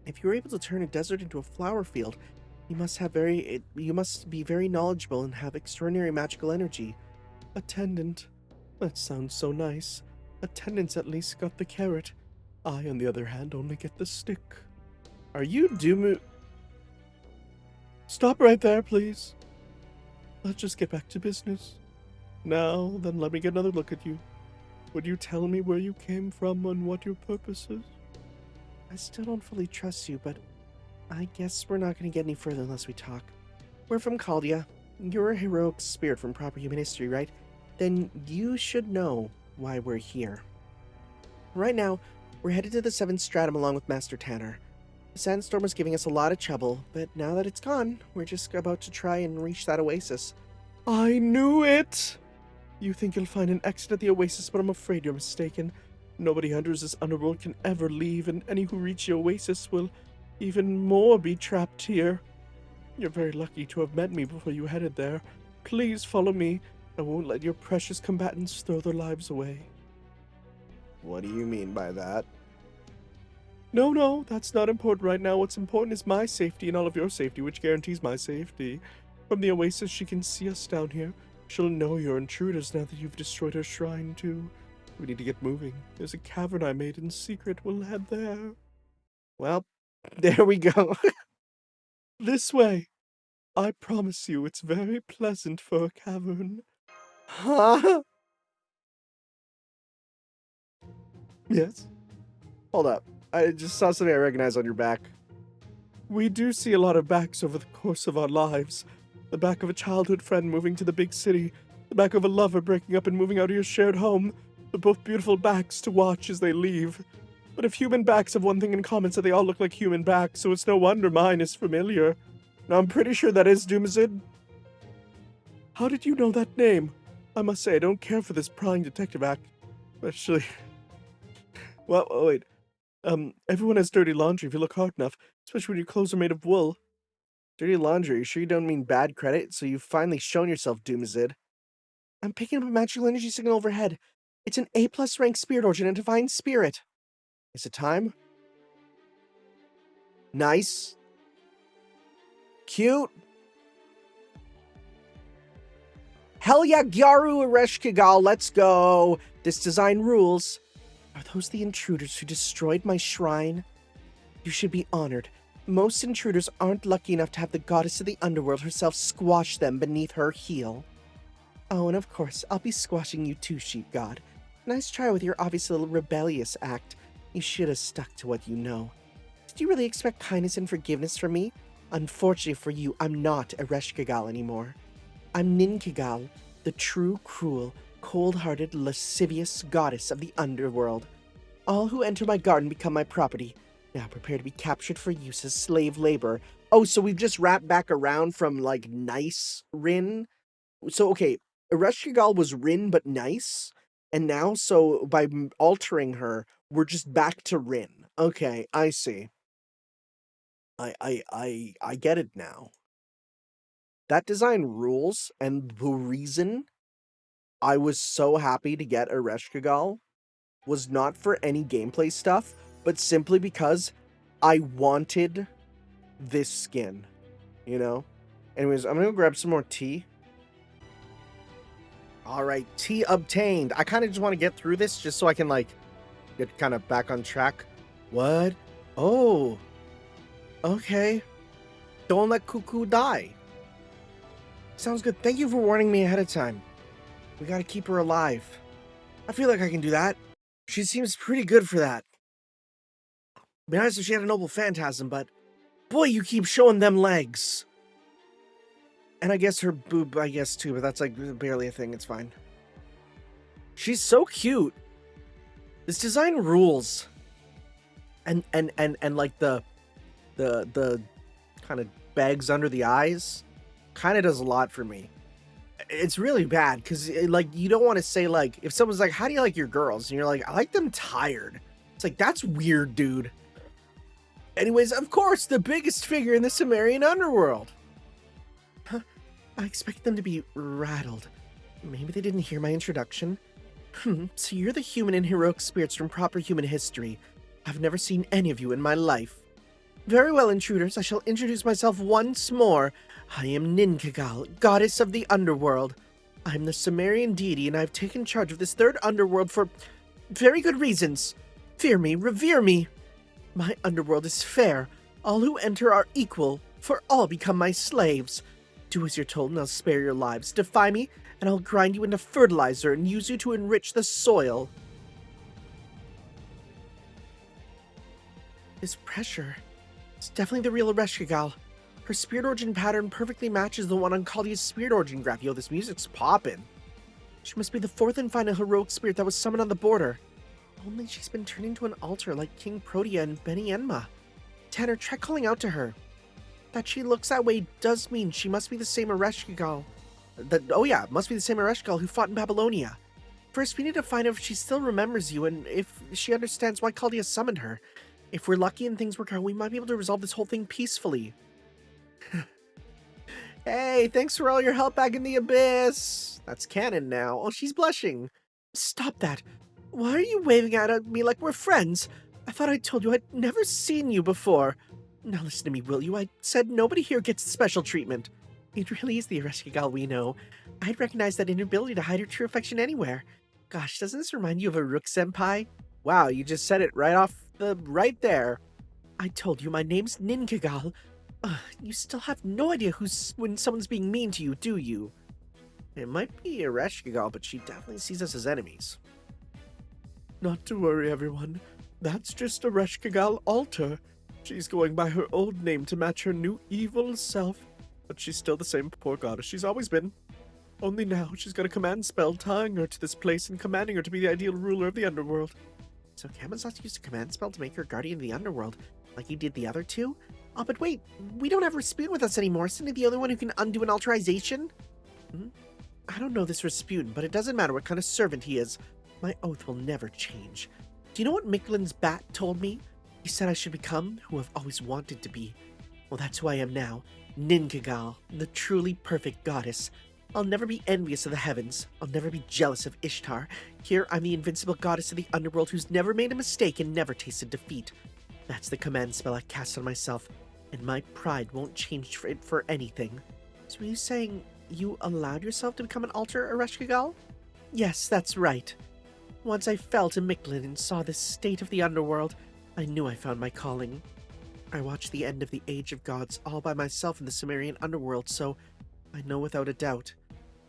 If you were able to turn a desert into a flower field, you must be very knowledgeable and have extraordinary magical energy. Attendant. That sounds so nice. Attendants at least got the carrot. I, on the other hand, only get the stick. Are you Stop right there, please. Let's just get back to business. Now, then let me get another look at you. Would you tell me where you came from and what your purpose is? I still don't fully trust you, but I guess we're not going to get any further unless we talk. We're from Caldia. You're a heroic spirit from proper human history, right? Then you should know why we're here. Right now, we're headed to the 7th Stratum along with Master Tanner. The sandstorm was giving us a lot of trouble, but now that it's gone, we're just about to try and reach that oasis. I knew it! You think you'll find an exit at the oasis, but I'm afraid you're mistaken. Nobody who enters this underworld can ever leave, and any who reach the oasis will even more be trapped here. You're very lucky to have met me before you headed there. Please follow me. I won't let your precious combatants throw their lives away. What do you mean by that? No, that's not important right now. What's important is my safety and all of your safety, which guarantees my safety. From the oasis, she can see us down here. She'll know you're intruders now that you've destroyed her shrine, too. We need to get moving. There's a cavern I made in secret. We'll head there. Well, there we go. This way. I promise you, it's very pleasant for a cavern. Huh? Yes? Hold up. I just saw something I recognize on your back. We do see a lot of backs over the course of our lives. The back of a childhood friend moving to the big city. The back of a lover breaking up and moving out of your shared home. They're both beautiful backs to watch as they leave. But if human backs have one thing in common, so they all look like human backs, so it's no wonder mine is familiar. Now I'm pretty sure that is Doomazid. How did you know that name? I must say, I don't care for this prying detective act. Especially... Well, wait. Everyone has dirty laundry if you look hard enough, especially when your clothes are made of wool. Dirty laundry? You sure you don't mean bad credit? So you've finally shown yourself, Doomazid. I'm picking up a magical energy signal overhead. It's an A+ rank spirit origin and divine spirit. Is it time? Nice. Cute. Hell yeah, Gyaru Ereshkigal, let's go. This design rules. Are those the intruders who destroyed my shrine? You should be honored. Most intruders aren't lucky enough to have the goddess of the underworld herself squash them beneath her heel. Oh, and of course, I'll be squashing you too, sheep god. Nice try with your obvious little rebellious act. You should have stuck to what you know. Did you really expect kindness and forgiveness from me? Unfortunately for you, I'm not Ereshkigal anymore. I'm Ninkigal, the true, cruel, cold-hearted, lascivious goddess of the underworld. All who enter my garden become my property. Now prepare to be captured for use as slave labor. Oh, so we've just wrapped back around from, like, nice Rin? So, okay, Ereshkigal was Rin but nice, and now, so by altering her, we're just back to Rin. Okay, I see. I get it now. That design rules, and the reason I was so happy to get Ereshkigal was not for any gameplay stuff, but simply because I wanted this skin, you know? Anyways, I'm gonna go grab some more tea. All right, tea obtained. I kind of just want to get through this just so I can, like, get kind of back on track. What? Oh, okay. Don't let Cuckoo die. Sounds good. Thank you for warning me ahead of time. We gotta keep her alive. I feel like I can do that. She seems pretty good for that. Be nice if she had a noble phantasm, but boy, you keep showing them legs. And I guess her boob, I guess too, but that's like barely a thing. It's fine. She's so cute. This design rules. And like the kind of bags under the eyes kind of does a lot for me. It's really bad because, like, you don't want to say, like, if someone's like, how do you like your girls? And you're like, I like them tired. It's like, that's weird, dude. Anyways, of course, the biggest figure in the Sumerian underworld. Huh? I expect them to be rattled. Maybe they didn't hear my introduction. So you're the human and heroic spirits from proper human history. I've never seen any of you in my life. Very well, intruders, I shall introduce myself once more. I am Ninkagal, goddess of the underworld. I'm the Sumerian deity, and I've taken charge of this third underworld for very good reasons. Fear me, revere me. My underworld is fair. All who enter are equal, for all become my slaves. Do as you're told, and I'll spare your lives. Defy me, and I'll grind you into fertilizer and use you to enrich the soil. This pressure... It's definitely the real Ereshkigal. Her spirit origin pattern perfectly matches the one on Kalia's spirit origin graph. Yo, this music's poppin'. She must be the fourth and final heroic spirit that was summoned on the border. Only she's been turned into an altar like King Protea and Beni Enma. Tanner, try calling out to her. That she looks that way does mean she must be the same Ereshkigal. Must be the same Ereshkigal who fought in Babylonia. First, we need to find out if she still remembers you and if she understands why Kalia summoned her. If we're lucky and things work out, we might be able to resolve this whole thing peacefully. Hey, thanks for all your help back in the abyss. That's canon now. Oh, she's blushing. Stop that. Why are you waving at me like we're friends? I thought I told you I'd never seen you before. Now listen to me, will you? I said nobody here gets special treatment. It really is the Ereshkigal we know. I'd recognize that inability to hide her true affection anywhere. Gosh, doesn't this remind you of a Rook-senpai? Wow, you just said it right there. I told you my name's Ninkagal. You still have no idea when someone's being mean to you, do you? It might be Ereshkigal, but she definitely sees us as enemies. Not to worry, everyone. That's just Ereshkigal Alter. She's going by her old name to match her new evil self, but she's still the same poor goddess she's always been. Only now she's got a command spell tying her to this place and commanding her to be the ideal ruler of the underworld. So Kamazat's used a command spell to make her guardian of the underworld, like he did the other two? Oh, but wait, we don't have Rasputin with us anymore. Isn't he the only one who can undo an alterization? I don't know this Rasputin, but it doesn't matter what kind of servant he is. My oath will never change. Do you know what Mictlān's bat told me? He said I should become who I've always wanted to be. Well, that's who I am now. Ninkagal, the truly perfect goddess. I'll never be envious of the heavens. I'll never be jealous of Ishtar. Here, I'm the invincible goddess of the underworld who's never made a mistake and never tasted defeat. That's the command spell I cast on myself, and my pride won't change for anything. So are you saying you allowed yourself to become an alter, Ereshkigal? Yes, that's right. Once I fell to Mictlān and saw the state of the underworld, I knew I found my calling. I watched the end of the Age of Gods all by myself in the Sumerian underworld, so I know without a doubt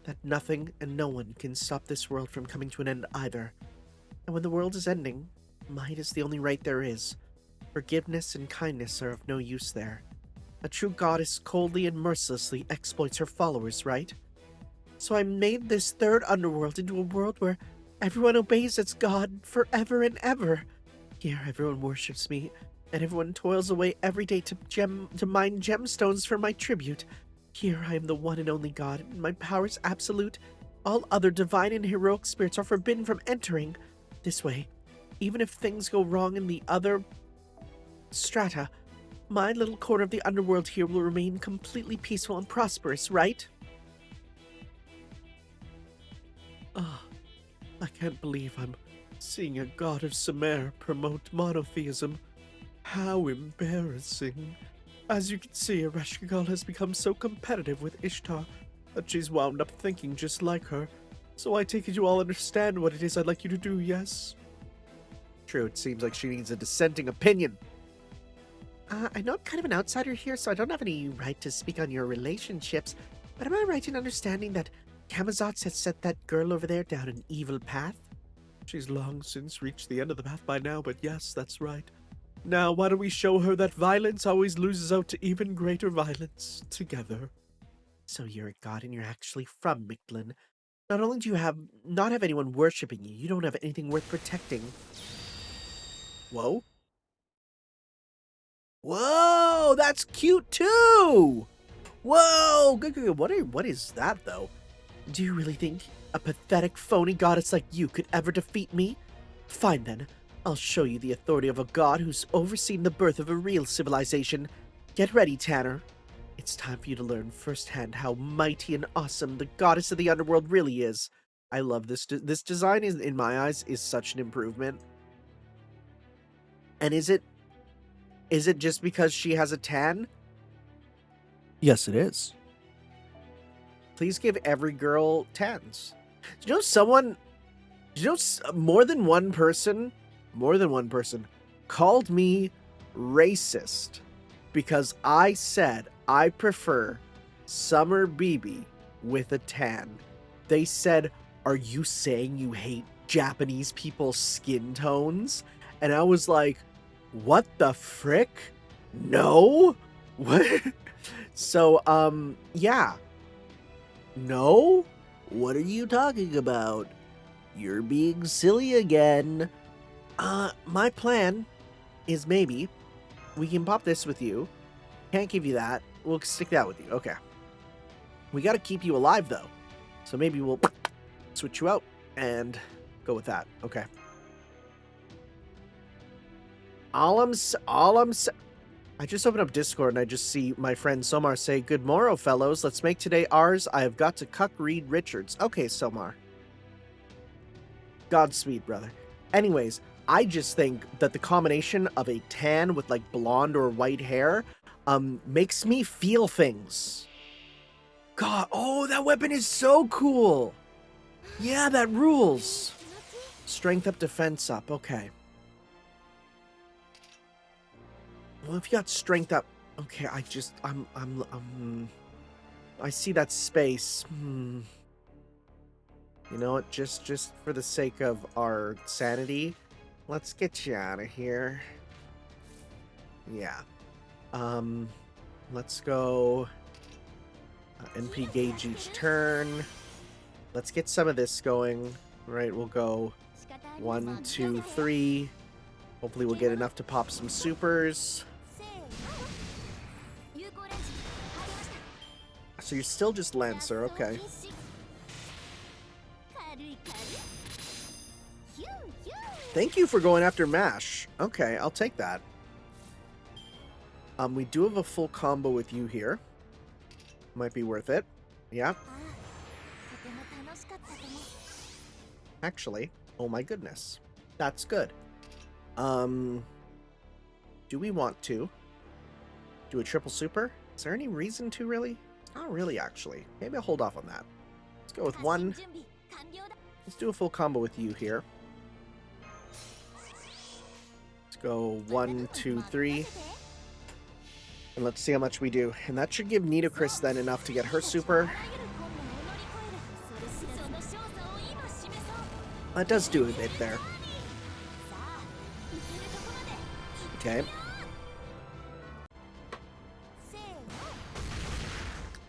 that nothing and no one can stop this world from coming to an end either. And when the world is ending, might is the only right there is. Forgiveness and kindness are of no use there. A true goddess coldly and mercilessly exploits her followers, right? So I made this third underworld into a world where everyone obeys its god forever and ever. Here everyone worships me, and everyone toils away every day to mine gemstones for my tribute. Here I am the one and only god, and my power is absolute. All other divine and heroic spirits are forbidden from entering. This way, even if things go wrong in the other strata, My little corner of the underworld here will remain completely peaceful and prosperous, right? Ah, I can't believe I'm seeing a god of Sumer promote monotheism. How embarrassing. As you can see, Ereshkigal has become so competitive with Ishtar that she's wound up thinking just like her. So I take it you all understand what it is I'd like you to do, yes? True, it seems like she needs a dissenting opinion. I know I'm kind of an outsider here, so I don't have any right to speak on your relationships, but am I right in understanding that Camazotz has set that girl over there down an evil path? She's long since reached the end of the path by now, but yes, that's right. Now, why don't we show her that violence always loses out to even greater violence together? So you're a god and you're actually from Mictlān. Not only do you not have anyone worshipping you, you don't have anything worth protecting. Whoa. Whoa, that's cute too! Whoa! What is that, though? Do you really think a pathetic, phony goddess like you could ever defeat me? Fine then. I'll show you the authority of a god who's overseen the birth of a real civilization. Get ready, Tanner. It's time for you to learn firsthand how mighty and awesome the goddess of the underworld really is. I love this. This design, in my eyes, is such an improvement. And is it just because she has a tan? Yes, it is. Please give every girl tans. Do you know more than one person called me racist because I said I prefer Summer BB with a tan. They said, "Are you saying you hate Japanese people's skin tones?" And I was like, what the frick? No? What? So, yeah. No? What are you talking about? You're being silly again. My plan is maybe we can pop this with you. Can't give you that. We'll stick that with you. Okay. We gotta keep you alive, though. So maybe we'll switch you out and go with that. Okay. I just opened up Discord and I just see my friend Somar say, "Good morrow, fellows. Let's make today ours. I have got to cuck Reed Richards." Okay, Somar. Godspeed, brother. Anyways, I just think that the combination of a tan with like blonde or white hair makes me feel things. God, oh, that weapon is so cool. Yeah, that rules. Strength up, defense up. Okay. Well, if you got strength up, okay. I see that space. You know what? Just for the sake of our sanity, let's get you out of here. Yeah. Let's go. NP gauge each turn. Let's get some of this going. Right, we'll go 1, 2, 3. Hopefully we'll get enough to pop some supers. So you're still just Lancer, okay. Thank you for going after MASH. Okay, I'll take that. We do have a full combo with you here. Might be worth it. Yeah. Actually, oh my goodness. That's good. Do we want to do a triple super? Is there any reason to, really? Not really, actually. Maybe I'll hold off on that. Let's go with one. Let's do a full combo with you here. Let's go 1, 2, 3. And let's see how much we do. And that should give Nitocris then enough to get her super. That does do a bit there. Okay.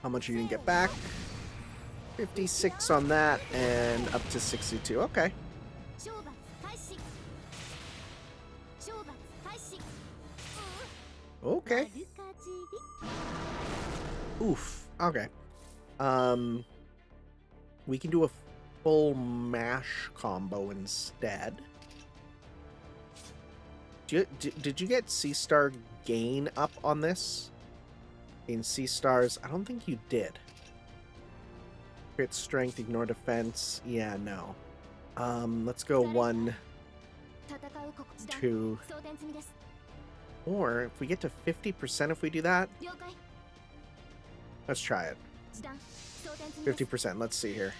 How much are you gonna get back? 56 on that, and up to 62. Okay. Okay. Oof. Okay. We can do a full mash combo instead. Did you get Sea Star gain up on this? In Sea Stars, I don't think you did. Crit strength, ignore defense. Yeah, no. Let's go 1, 2, or if we get to 50% if we do that. Let's try it. 50%. Let's see here.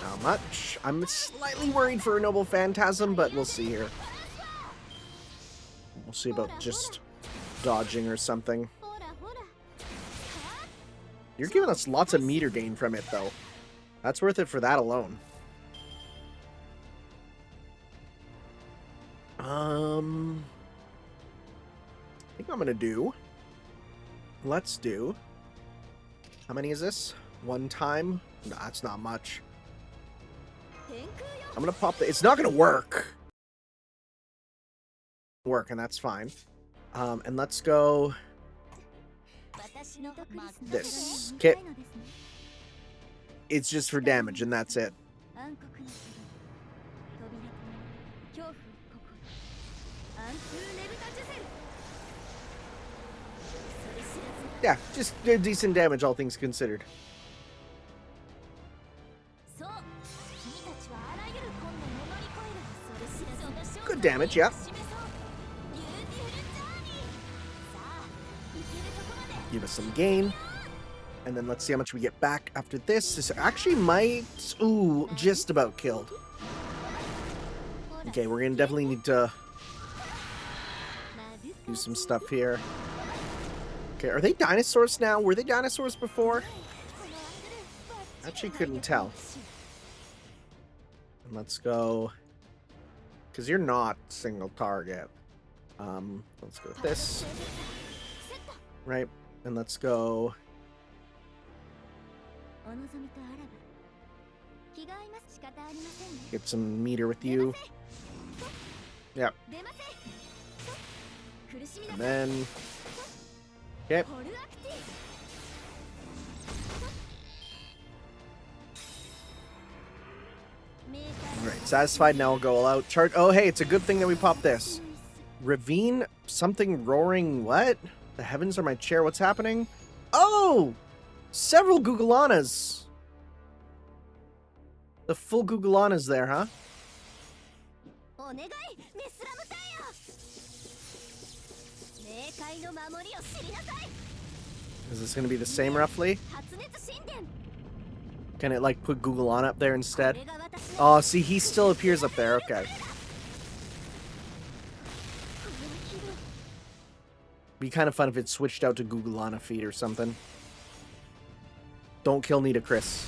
Not much. I'm slightly worried for a Noble Phantasm, but we'll see here. We'll see about just dodging or something. You're giving us lots of meter gain from it, though. That's worth it for that alone. I think I'm gonna do. Let's do. How many is this? One time? No, that's not much. I'm gonna pop the. It's not gonna work. And that's fine. And let's go. This. Okay. It's just for damage, and that's it. Yeah, just decent damage, all things considered. Good damage, yeah. Give us some gain. And then let's see how much we get back after this. This actually might... Ooh, just about killed. Okay, we're going to definitely need to do some stuff here. Okay, are they dinosaurs now? Were they dinosaurs before? Actually couldn't tell. And let's go... Because you're not single target. Let's go with this. Right, and let's go... Get some meter with you. Yep. And then... Okay. Alright, satisfied, now I'll go all out. Chart. Oh, hey, it's a good thing that we popped this. Ravine, something roaring, what? The heavens are my chair, what's happening? Oh! Several Googleanas. The full Googleanas there, huh? Is this going to be the same, roughly? Can it, like, put Googleana up there instead? Oh, see, he still appears up there. Okay. Be kind of fun if it switched out to Googleana feed or something. Don't kill Nita Chris.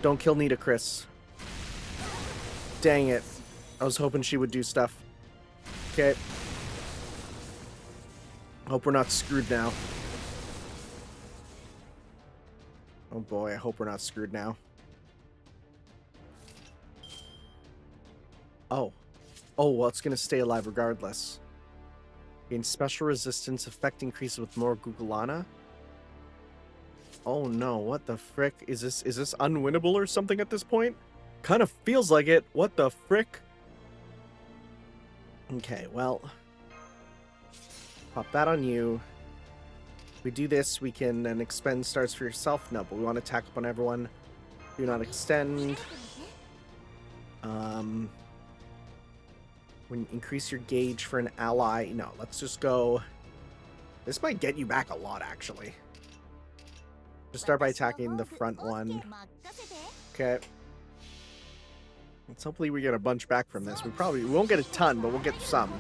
Don't kill Nita Chris. Dang it. I was hoping she would do stuff. Okay. Hope we're not screwed now. Oh boy, I hope we're not screwed now. Oh. Oh, well, it's gonna stay alive regardless. Gain special resistance, effect increases with more Googleana. Oh no, what the frick? Is this unwinnable or something at this point? Kind of feels like it. What the frick? Okay, well. Pop that on you. If we do this, we can then expend stars for yourself. No, but we want to attack up on everyone. Do not extend. When you increase your gauge for an ally. No, let's just go. This might get you back a lot, actually. Just start by attacking the front one. Okay. Let's hopefully we get a bunch back from this. We won't get a ton, but we'll get some.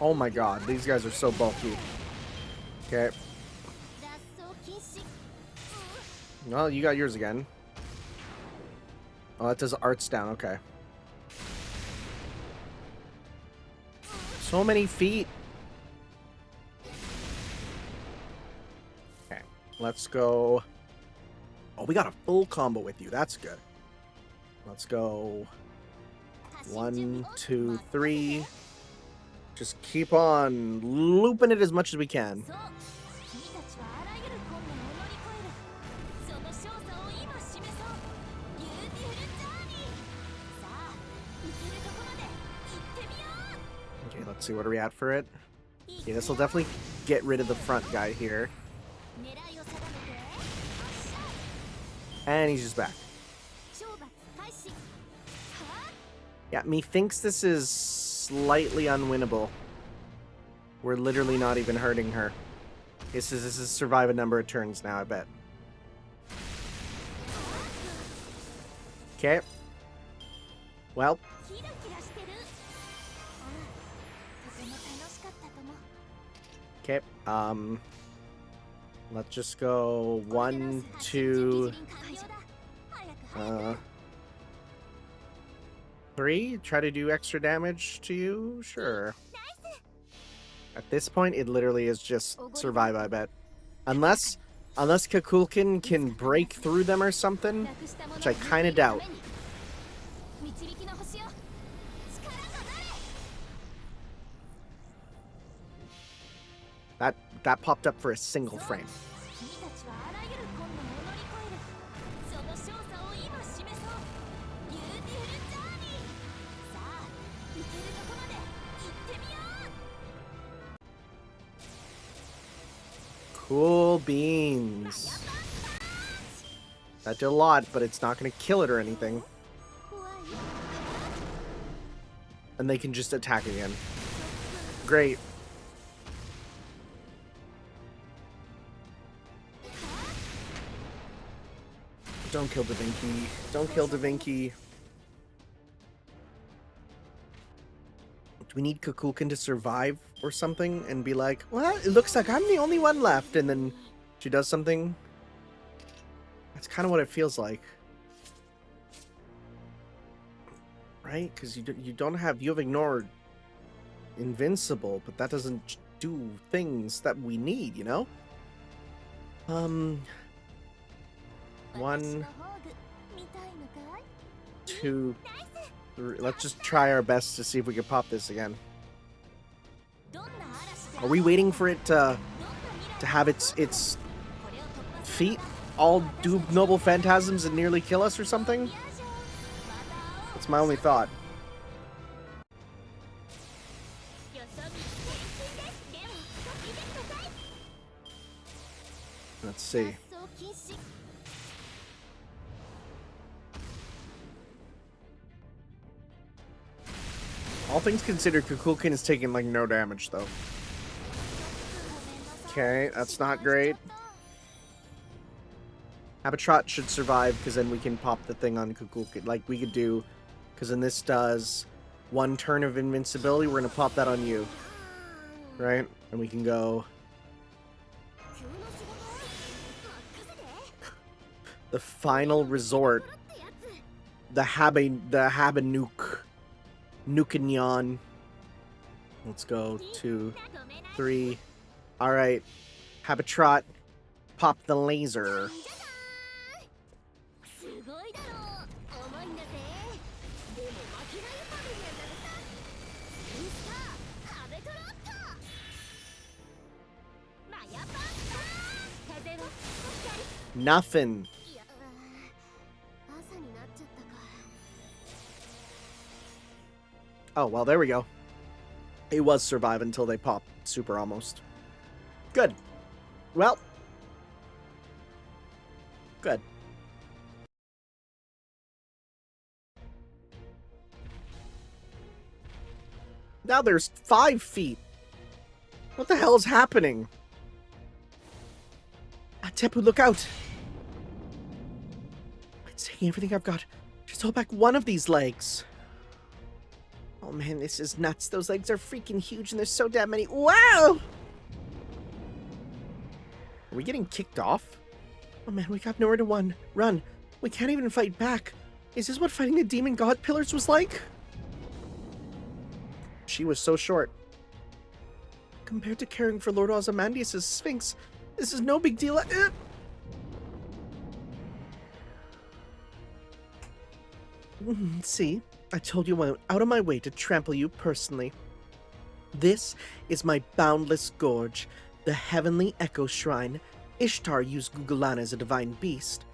Oh my god, these guys are so bulky. Okay. Well, you got yours again. Oh, that does arts down, okay. So many feet. Okay, let's go. Oh, we got a full combo with you. That's good. Let's go. 1, 2, 3. Just keep on looping it as much as we can. Okay, let's see, what are we at for it? Okay, this will definitely get rid of the front guy here. And he's just back. Yeah, methinks this is slightly unwinnable. We're literally not even hurting her. This is survive a number of turns now, I bet. Okay. Well. Okay. Let's just go 1, 2, 3. Try to do extra damage to you? Sure. At this point, it literally is just survive, I bet. Unless Kukulkan can break through them or something, which I kind of doubt. That popped up for a single frame. Cool beans. That did a lot, but it's not going to kill it or anything. And they can just attack again. Great. Don't kill Da Vinci. Don't kill Da Vinci. Do we need Kukulkan to survive or something and be like, well, it looks like I'm the only one left, and then she does something? That's kind of what it feels like. Right? Because you have ignored invincible, but that doesn't do things that we need, you know? 1, 2, 3. Let's just try our best to see if we can pop this again. Are we waiting for it to have its feet all do noble phantasms and nearly kill us or something? That's my only thought. Let's see. All things considered, Kukulkan is taking like no damage though. Okay, that's not great. Habitrot should survive because then we can pop the thing on Kukulkan like we could do, because then this does 1 turn of invincibility. We're gonna pop that on you, right? And we can go. The final resort. The Habanuke. Nukanyan. Let's go 2, 3. All right, Habitrot, pop the laser. Nothing. Oh, well, there we go. It was survive until they pop super almost. Good. Well. Good. Now there's 5 feet. What the hell is happening? Tepu, look out. It's taking everything I've got. Just hold back one of these legs. Oh man, this is nuts. Those legs are freaking huge and there's so damn many. Wow! Are we getting kicked off? Oh man, we got nowhere to run. We can't even fight back. Is this what fighting the demon god pillars was like? She was so short. Compared to caring for Lord Ozymandias' Sphinx, this is no big deal. See, I told you I went out of my way to trample you personally. This is my boundless gorge, the heavenly echo shrine. Ishtar used Gugulana as a divine beast.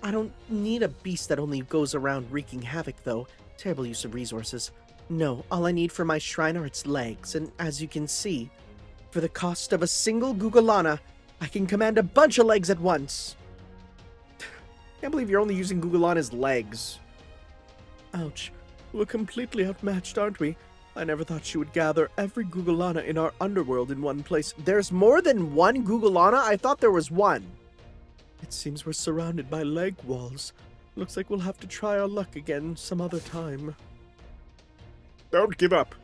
I don't need a beast that only goes around wreaking havoc, though. Terrible use of resources. No, all I need for my shrine are its legs, and as you can see, for the cost of a single Gugulana, I can command a bunch of legs at once. Can't believe you're only using Gugulana's legs. Ouch. We're completely outmatched, aren't we? I never thought she would gather every Gugulana in our underworld in one place. There's more than one Gugulana? I thought there was one. It seems we're surrounded by leg walls. Looks like we'll have to try our luck again some other time. Don't give up.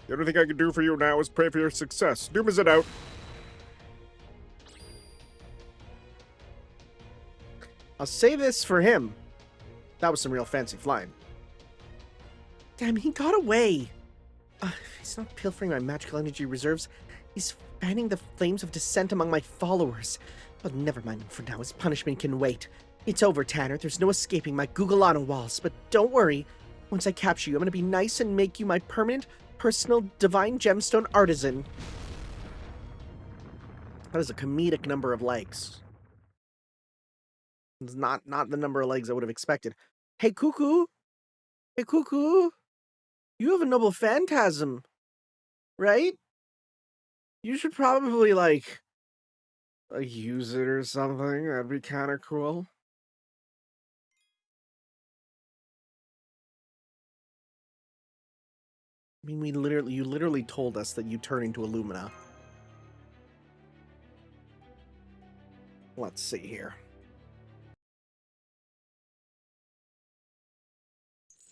The only thing I can do for you now is pray for your success. Doom is it out. I'll say this for him. That was some real fancy flying. Damn, he got away. He's not pilfering my magical energy reserves. He's fanning the flames of dissent among my followers. But never mind him for now. His punishment can wait. It's over, Tanner. There's no escaping my Gugulana walls. But don't worry. Once I capture you, I'm going to be nice and make you my permanent, personal, divine gemstone artisan. That is a comedic number of legs. It's not the number of legs I would have expected. Hey, Cuckoo! Hey, Cuckoo! You have a noble phantasm, right? You should probably, like use it or something. That'd be kind of cool. I mean, you literally told us that you turn into Illumina. Let's see here.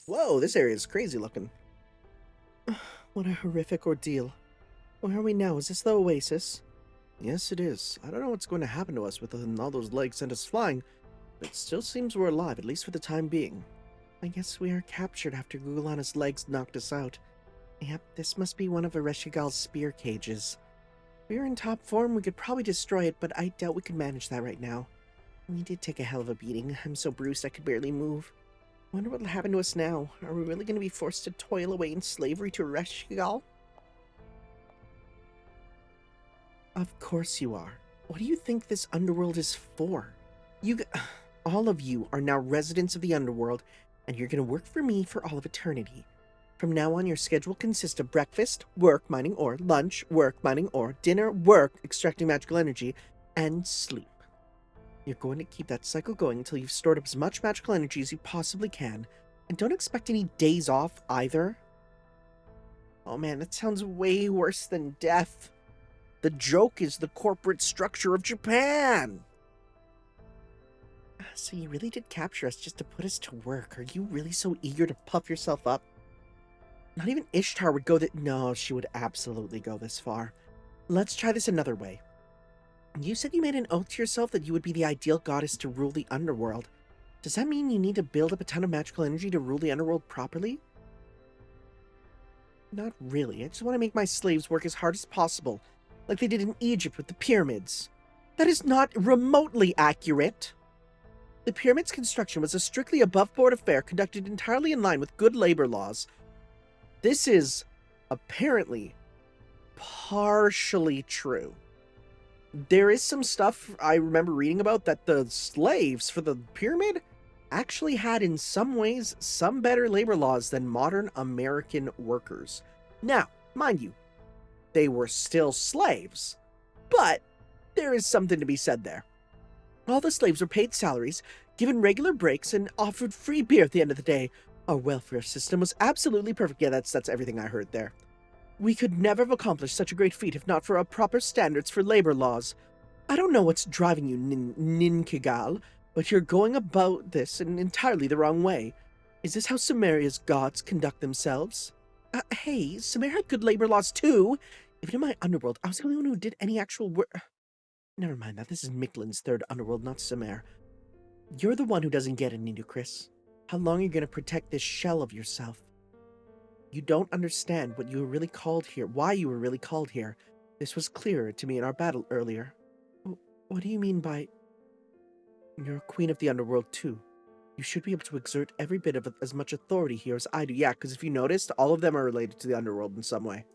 Whoa, this area is crazy looking. What a horrific ordeal. Where are we now? Is this the oasis? Yes, it is. I don't know what's going to happen to us with all those legs sent us flying, but it still seems we're alive, at least for the time being. I guess we are captured after Gugulana's legs knocked us out. Yep, this must be one of Ereshigal's spear cages. If we were in top form, we could probably destroy it, but I doubt we could manage that right now. We did take a hell of a beating. I'm so bruised I could barely move. Wonder what'll happen to us now. Are we really going to be forced to toil away in slavery to Ereshigal? Of course you are. What do you think this underworld is for? All of you are now residents of the underworld, and you're going to work for me for all of eternity. From now on, your schedule consists of breakfast, work, mining ore, lunch, work, mining ore, dinner, work, extracting magical energy, and sleep. You're going to keep that cycle going until you've stored up as much magical energy as you possibly can, and don't expect any days off either. Oh man, that sounds way worse than death. The joke is the corporate structure of Japan. So you really did capture us just to put us to work. Are you really so eager to puff yourself up? Not even Ishtar would go that. No, she would absolutely go this far. Let's try this another way. You said you made an oath to yourself that you would be the ideal goddess to rule the underworld. Does that mean you need to build up a ton of magical energy to rule the underworld properly? Not really. I just want to make my slaves work as hard as possible, like they did in Egypt with the pyramids. That is not remotely accurate. The pyramid's construction was a strictly above-board affair conducted entirely in line with good labor laws. This is apparently partially true. There is some stuff I remember reading about that the slaves for the pyramid actually had in some ways some better labor laws than modern American workers. Now, mind you, they were still slaves, but there is something to be said there. All the slaves were paid salaries, given regular breaks, and offered free beer at the end of the day. Our welfare system was absolutely perfect. Yeah, that's everything I heard there. We could never have accomplished such a great feat if not for our proper standards for labor laws. I don't know what's driving you, Ninkigal, but you're going about this in entirely the wrong way. Is this how Sumeria's gods conduct themselves? Hey, Sumer had good labor laws too. Even in my underworld, I was the only one who did any actual work. Never mind that. This is Mictlān's third underworld, not Sumer. You're the one who doesn't get it, Nidukris. How long are you going to protect this shell of yourself? You don't understand what you were really called here, why you were really called here. This was clearer to me in our battle earlier. What do you mean by... You're a queen of the underworld, too. You should be able to exert every bit of as much authority here as I do. Yeah, because if you noticed, all of them are related to the underworld in some way.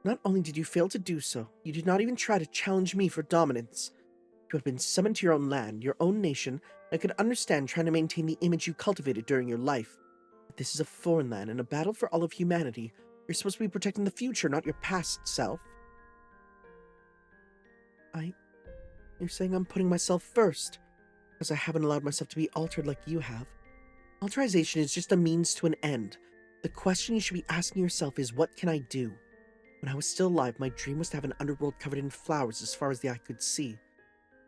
Not only did you fail to do so, you did not even try to challenge me for dominance. You have been summoned to your own land, your own nation. I could understand trying to maintain the image you cultivated during your life. But this is a foreign land and a battle for all of humanity. You're supposed to be protecting the future, not your past self. You're saying I'm putting myself first, because I haven't allowed myself to be altered like you have. Alterization is just a means to an end. The question you should be asking yourself is, what can I do? When I was still alive, my dream was to have an underworld covered in flowers as far as the eye could see.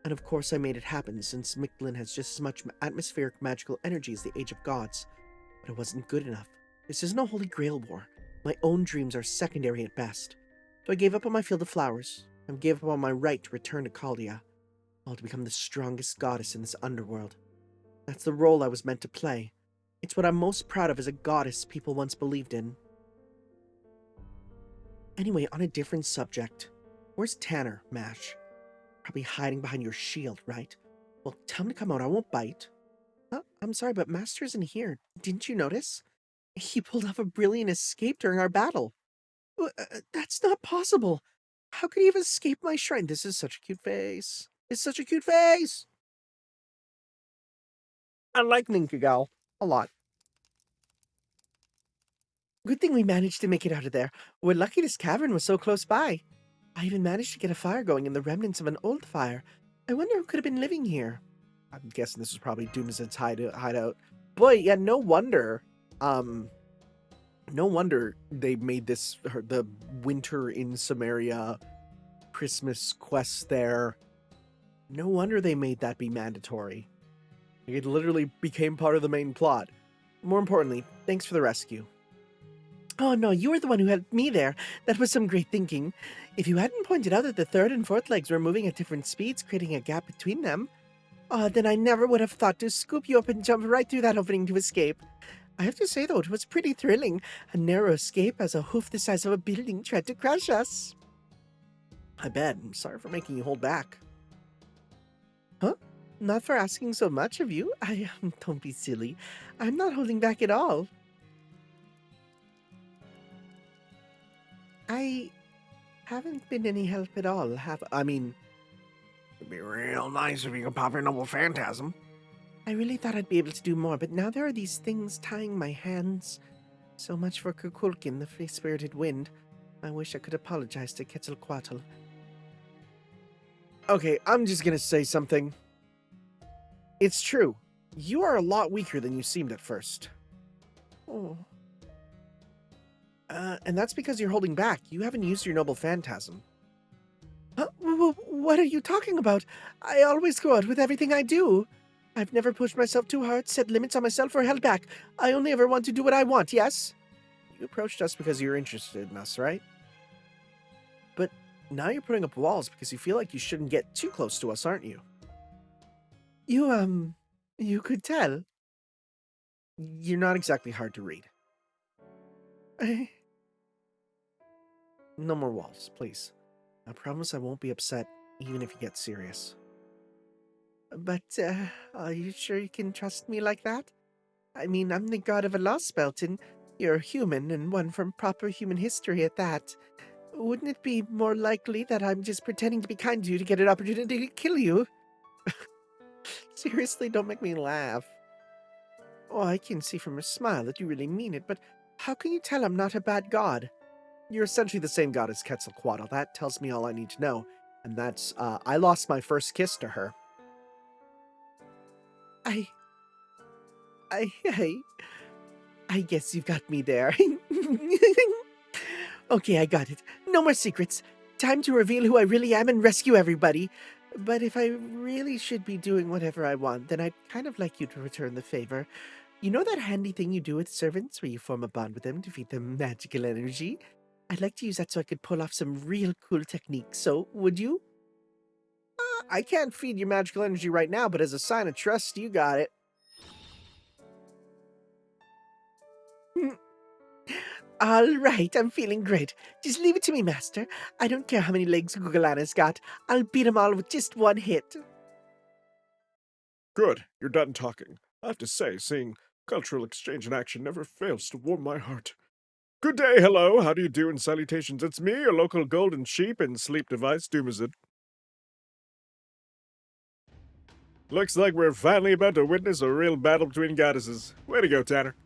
And of course I made it happen, since Mictlān has just as much atmospheric magical energy as the Age of Gods. But it wasn't good enough. This isn't a Holy Grail war. My own dreams are secondary at best. So I gave up on my field of flowers. I gave up on my right to return to Chaldea. All to become the strongest goddess in this underworld. That's the role I was meant to play. It's what I'm most proud of as a goddess people once believed in. Anyway, on a different subject. Where's Tanner, Mash? Probably hiding behind your shield, right? Well, tell him to come out, I won't bite. I'm sorry, but Master isn't here. Didn't you notice? He pulled off a brilliant escape during our battle. That's not possible. How could he have escaped my shrine? This is such a cute face. It's such a cute face! I like Ninkagal a lot. Good thing we managed to make it out of there. We're lucky this cavern was so close by. I even managed to get a fire going in the remnants of an old fire. I wonder who could have been living here. I'm guessing this was probably Doomsday's hideout. Boy, yeah, no wonder. No wonder they made this the winter in Samaria Christmas quest there. No wonder they made that be mandatory. It literally became part of the main plot. More importantly, thanks for the rescue. Oh no, you were the one who helped me there. That was some great thinking. If you hadn't pointed out that the third and fourth legs were moving at different speeds, creating a gap between them, then I never would have thought to scoop you up and jump right through that opening to escape. I have to say though, it was pretty thrilling. A narrow escape as a hoof the size of a building tried to crush us. I bet. I'm sorry for making you hold back. Huh? Not for asking so much of you. Don't be silly. I'm not holding back at all. I haven't been any help at all, I mean, It'd be real nice if you could pop your noble phantasm. I really thought I'd be able to do more, but now there are these things tying my hands. So much for Kukulkin, the free-spirited wind. I wish I could apologize to Quetzalcoatl. Okay, I'm just gonna say something. It's true. You are a lot weaker than you seemed at first. Oh. And that's because you're holding back. You haven't used your noble phantasm. What are you talking about? I always go out with everything I do. I've never pushed myself too hard, set limits on myself, or held back. I only ever want to do what I want, yes? You approached us because you're interested in us, right? But now you're putting up walls because you feel like you shouldn't get too close to us, aren't you? You could tell. You're not exactly hard to read. No more walls, please. I promise I won't be upset, even if you get serious. But, are you sure you can trust me like that? I mean, I'm the god of a Lostbelt, and you're human, and one from proper human history at that. Wouldn't it be more likely that I'm just pretending to be kind to you to get an opportunity to kill you? Seriously, don't make me laugh. Oh, I can see from your smile that you really mean it, but how can you tell I'm not a bad god? You're essentially the same god as Quetzalcoatl. That tells me all I need to know. And that's, I lost my first kiss to her. I guess you've got me there. Okay, I got it. No more secrets. Time to reveal who I really am and rescue everybody. But if I really should be doing whatever I want, then I'd kind of like you to return the favor. You know that handy thing you do with servants where you form a bond with them to feed them magical energy? I'd like to use that so I could pull off some real cool techniques, so would you? I can't feed your magical energy right now, but as a sign of trust, you got it. All right, I'm feeling great. Just leave it to me, Master. I don't care how many legs Gugalana's got. I'll beat 'em all with just one hit. Good, you're done talking. I have to say, seeing cultural exchange in action never fails to warm my heart. Good day, hello, how do you do, and salutations. It's me, your local golden sheep and sleep device, Doomazid. Looks like we're finally about to witness a real battle between goddesses. Way to go, Tanner.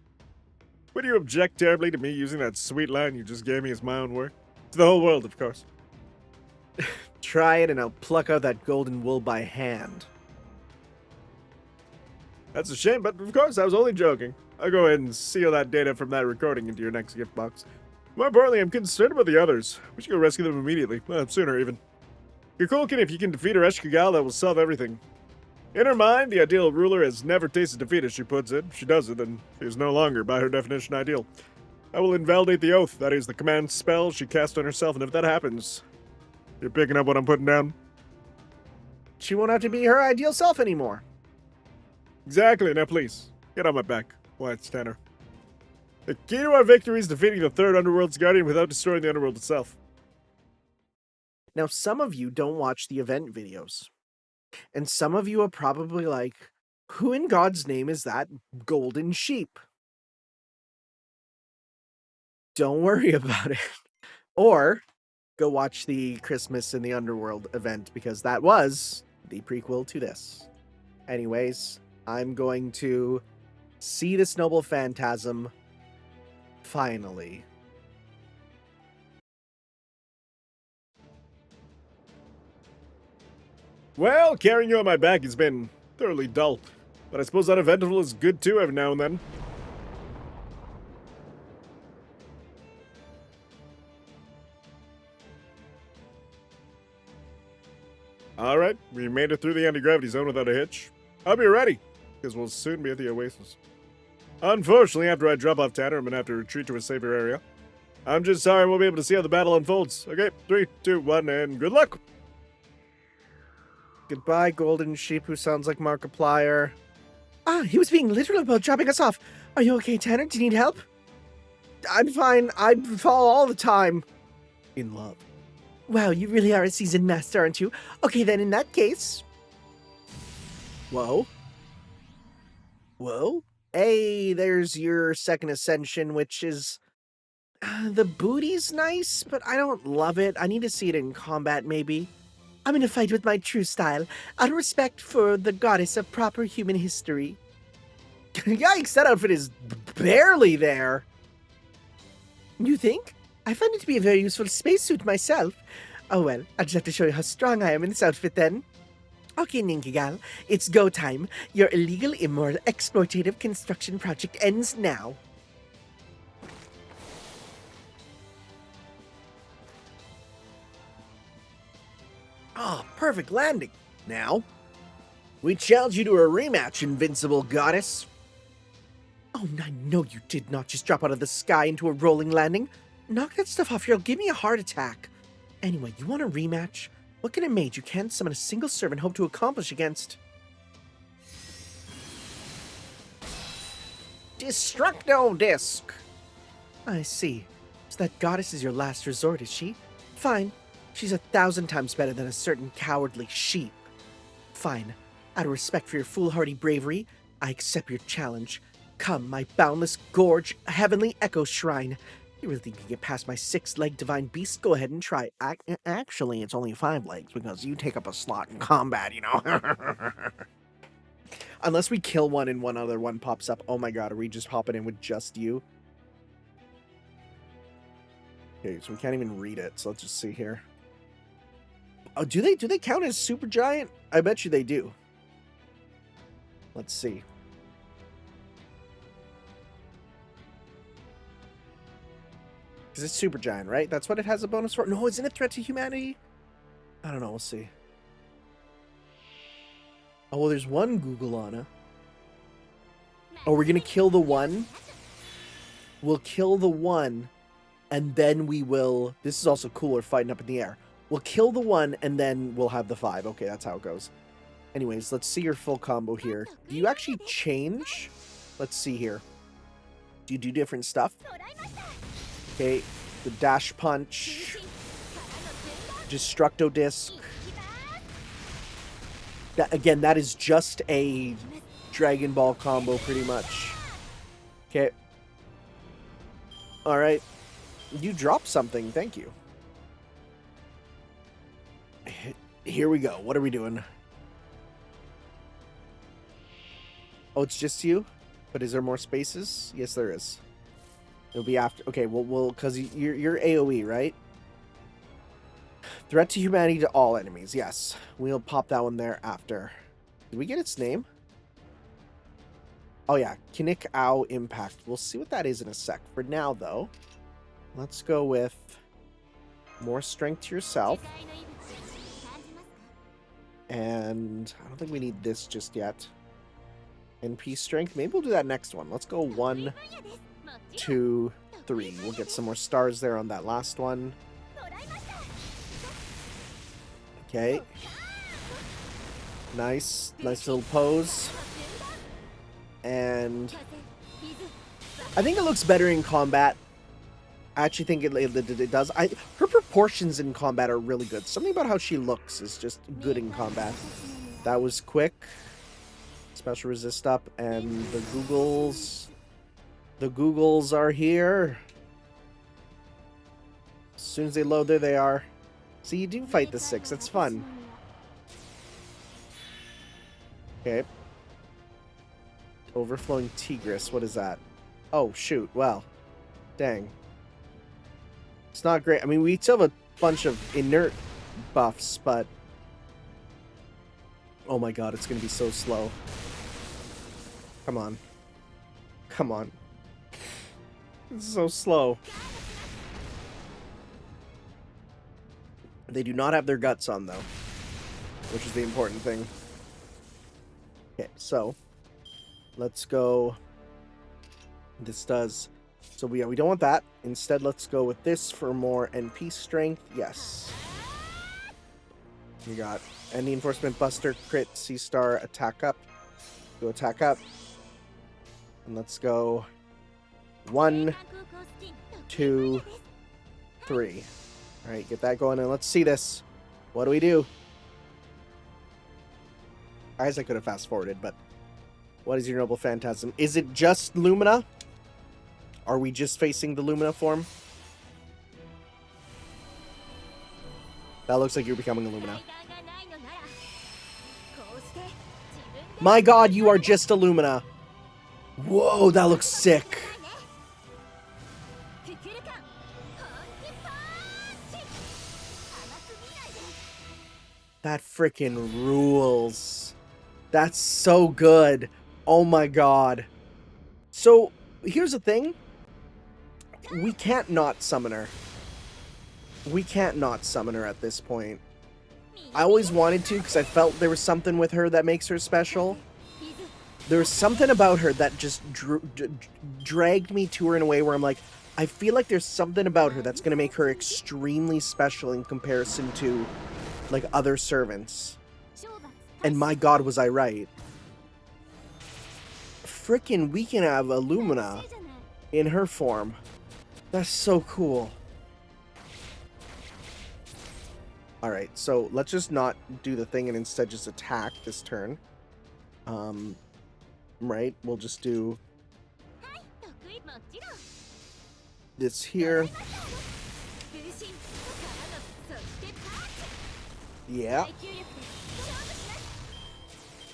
Would you object terribly to me using that sweet line you just gave me as my own word? To the whole world, of course. Try it and I'll pluck out that golden wool by hand. That's a shame, but of course, I was only joking. I'll go ahead and seal that data from that recording into your next gift box. More importantly, I'm concerned about the others. We should go rescue them immediately. Well, sooner, even. Kukulkan, if you can defeat Ereshkigal, that will solve everything. In her mind, the ideal ruler has never tasted defeat, as she puts it. If she does it, then she is no longer, by her definition, ideal. I will invalidate the oath, that is, the command spell she cast on herself, and if that happens, you're picking up what I'm putting down? She won't have to be her ideal self anymore. Exactly, now please, get on my back. Why, it's Tanner. The key to our victory is defeating the third Underworld's Guardian without destroying the Underworld itself. Now, some of you don't watch the event videos. And some of you are probably like, who in God's name is that golden sheep? Don't worry about it. Or go watch the Christmas in the Underworld event, because that was the prequel to this. Anyways, I'm going to see this noble phantasm finally. Well, carrying you on my back has been thoroughly dull, but I suppose uneventful is good too every now and then. Alright, we made it through the anti-gravity zone without a hitch. I'll be ready, because we'll soon be at the Oasis. Unfortunately, after I drop off Tanner, I'm gonna have to retreat to a safer area. I'm just sorry I won't be able to see how the battle unfolds. Okay, 3, 2, 1, and good luck! Goodbye, golden sheep who sounds like Markiplier. Ah, he was being literal about dropping us off. Are you okay, Tanner? Do you need help? I'm fine. I fall all the time. In love. Wow, you really are a seasoned master, aren't you? Okay, then in that case... Whoa. Whoa. Hey, there's your second ascension, which is... the booty's nice, but I don't love it. I need to see it in combat, maybe. I'm in a fight with my true style, out of respect for the goddess of proper human history. Yikes, that outfit is barely there. You think? I find it to be a very useful spacesuit myself. Oh well, I'll just have to show you how strong I am in this outfit then. Okay, Ninkigal, it's go time. Your illegal, immoral, exploitative construction project ends now. Oh, perfect landing. Now, we challenge you to a rematch, invincible goddess. Oh, I know you did not just drop out of the sky into a rolling landing. Knock that stuff off, or you'll give me a heart attack. Anyway, you want a rematch? What kind of mage you can't summon a single serve and hope to accomplish against? Destructo Disc! I see. So that goddess is your last resort, is she? Fine. She's 1,000 times better than a certain cowardly sheep. Fine. Out of respect for your foolhardy bravery, I accept your challenge. Come, my boundless gorge, heavenly echo shrine. You really think you can get past my 6-legged divine beast? Go ahead and try. Actually, it's only 5 legs because you take up a slot in combat, you know? Unless we kill one and one other one pops up. Oh my god, are we just hopping in with just you? Okay, so we can't even read it, so let's just see here. Oh, do they count as super giant? I bet you they do. Let's see. Because it's super giant, right? That's what it has a bonus for? No, isn't it threat to humanity? I don't know, we'll see. Oh, well, there's one Googleana. Oh, we're gonna kill the one? We'll kill the one, and then we will... This is also cool, we're fighting up in the air. We'll kill the one, and then we'll have the 5. Okay, that's how it goes. Anyways, let's see your full combo here. Do you actually change? Let's see here. Do you do different stuff? Okay, the dash punch. Destructo disc. That, again, that is just a Dragon Ball combo, pretty much. Okay. Alright. You dropped something, thank you. Here we go. What are we doing? Oh, it's just you? But is there more spaces? Yes, there is. It'll be after. Okay, we'll because you're AoE, right? Threat to humanity to all enemies. Yes, we'll pop that one there after. Did we get its name? Oh yeah, Kinnick Ow Impact. We'll see what that is in a sec. For now, though, let's go with more strength to yourself. And I don't think we need this just yet. NP strength. Maybe we'll do that next one. Let's go 1, 2, 3. We'll get some more stars there on that last one. Okay. Nice. Nice little pose. And I think it looks better in combat. I actually think it does. Her proportions in combat are really good. Something about how she looks is just good in combat. That was quick. Special resist up, and the Googles. The Googles are here. As soon as they load, there they are. So you do fight the 6. It's fun. Okay. Overflowing Tigris. What is that? Oh, shoot. Well. Dang. It's not great. I mean, we still have a bunch of inert buffs, but... Oh my god, it's going to be so slow. Come on. Come on. It's so slow. They do not have their guts on, though. Which is the important thing. Okay, so... Let's go... This does... So we don't want that. Instead, let's go with this for more NP strength. Yes. We got Ending Enforcement Buster, Crit, C-Star, Attack Up. Go Attack Up. And let's go 1, 2, 3. Alright, get that going, and let's see this. What do we do? I guess I could have fast-forwarded, but... What is your noble phantasm? Is it just Lumina? Are we just facing the Lumina form? That looks like you're becoming a Lumina. My god, you are just a Lumina! Whoa, that looks sick! That freaking rules. That's so good. Oh my god. So, here's the thing. We can't not summon her. We can't not summon her at this point. I always wanted to because I felt there was something with her that makes her special. There was something about her that just dragged me to her in a way where I'm like, I feel like there's something about her that's going to make her extremely special in comparison to, like, other servants. And my god, was I right. Frickin' we can have Illumina in her form. That's so cool. Alright, so let's just not do the thing and instead just attack this turn. Right, we'll just do this here. Yeah.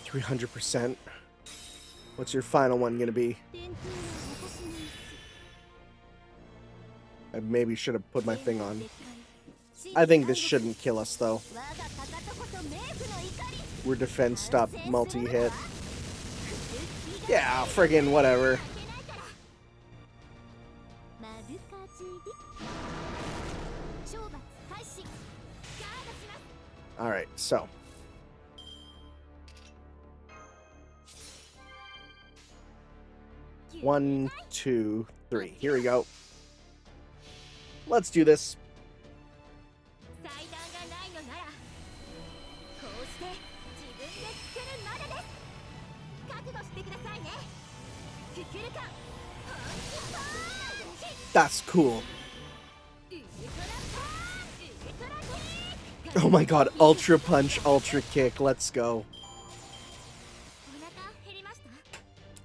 300%. What's your final one gonna be? I maybe should have put my thing on. I think this shouldn't kill us, though. We're defensed up, multi-hit. Yeah, friggin' whatever. Alright, so. One, 2, 3. Here we go. Let's do this. That's cool. Oh my god, Ultra Punch, Ultra Kick, let's go.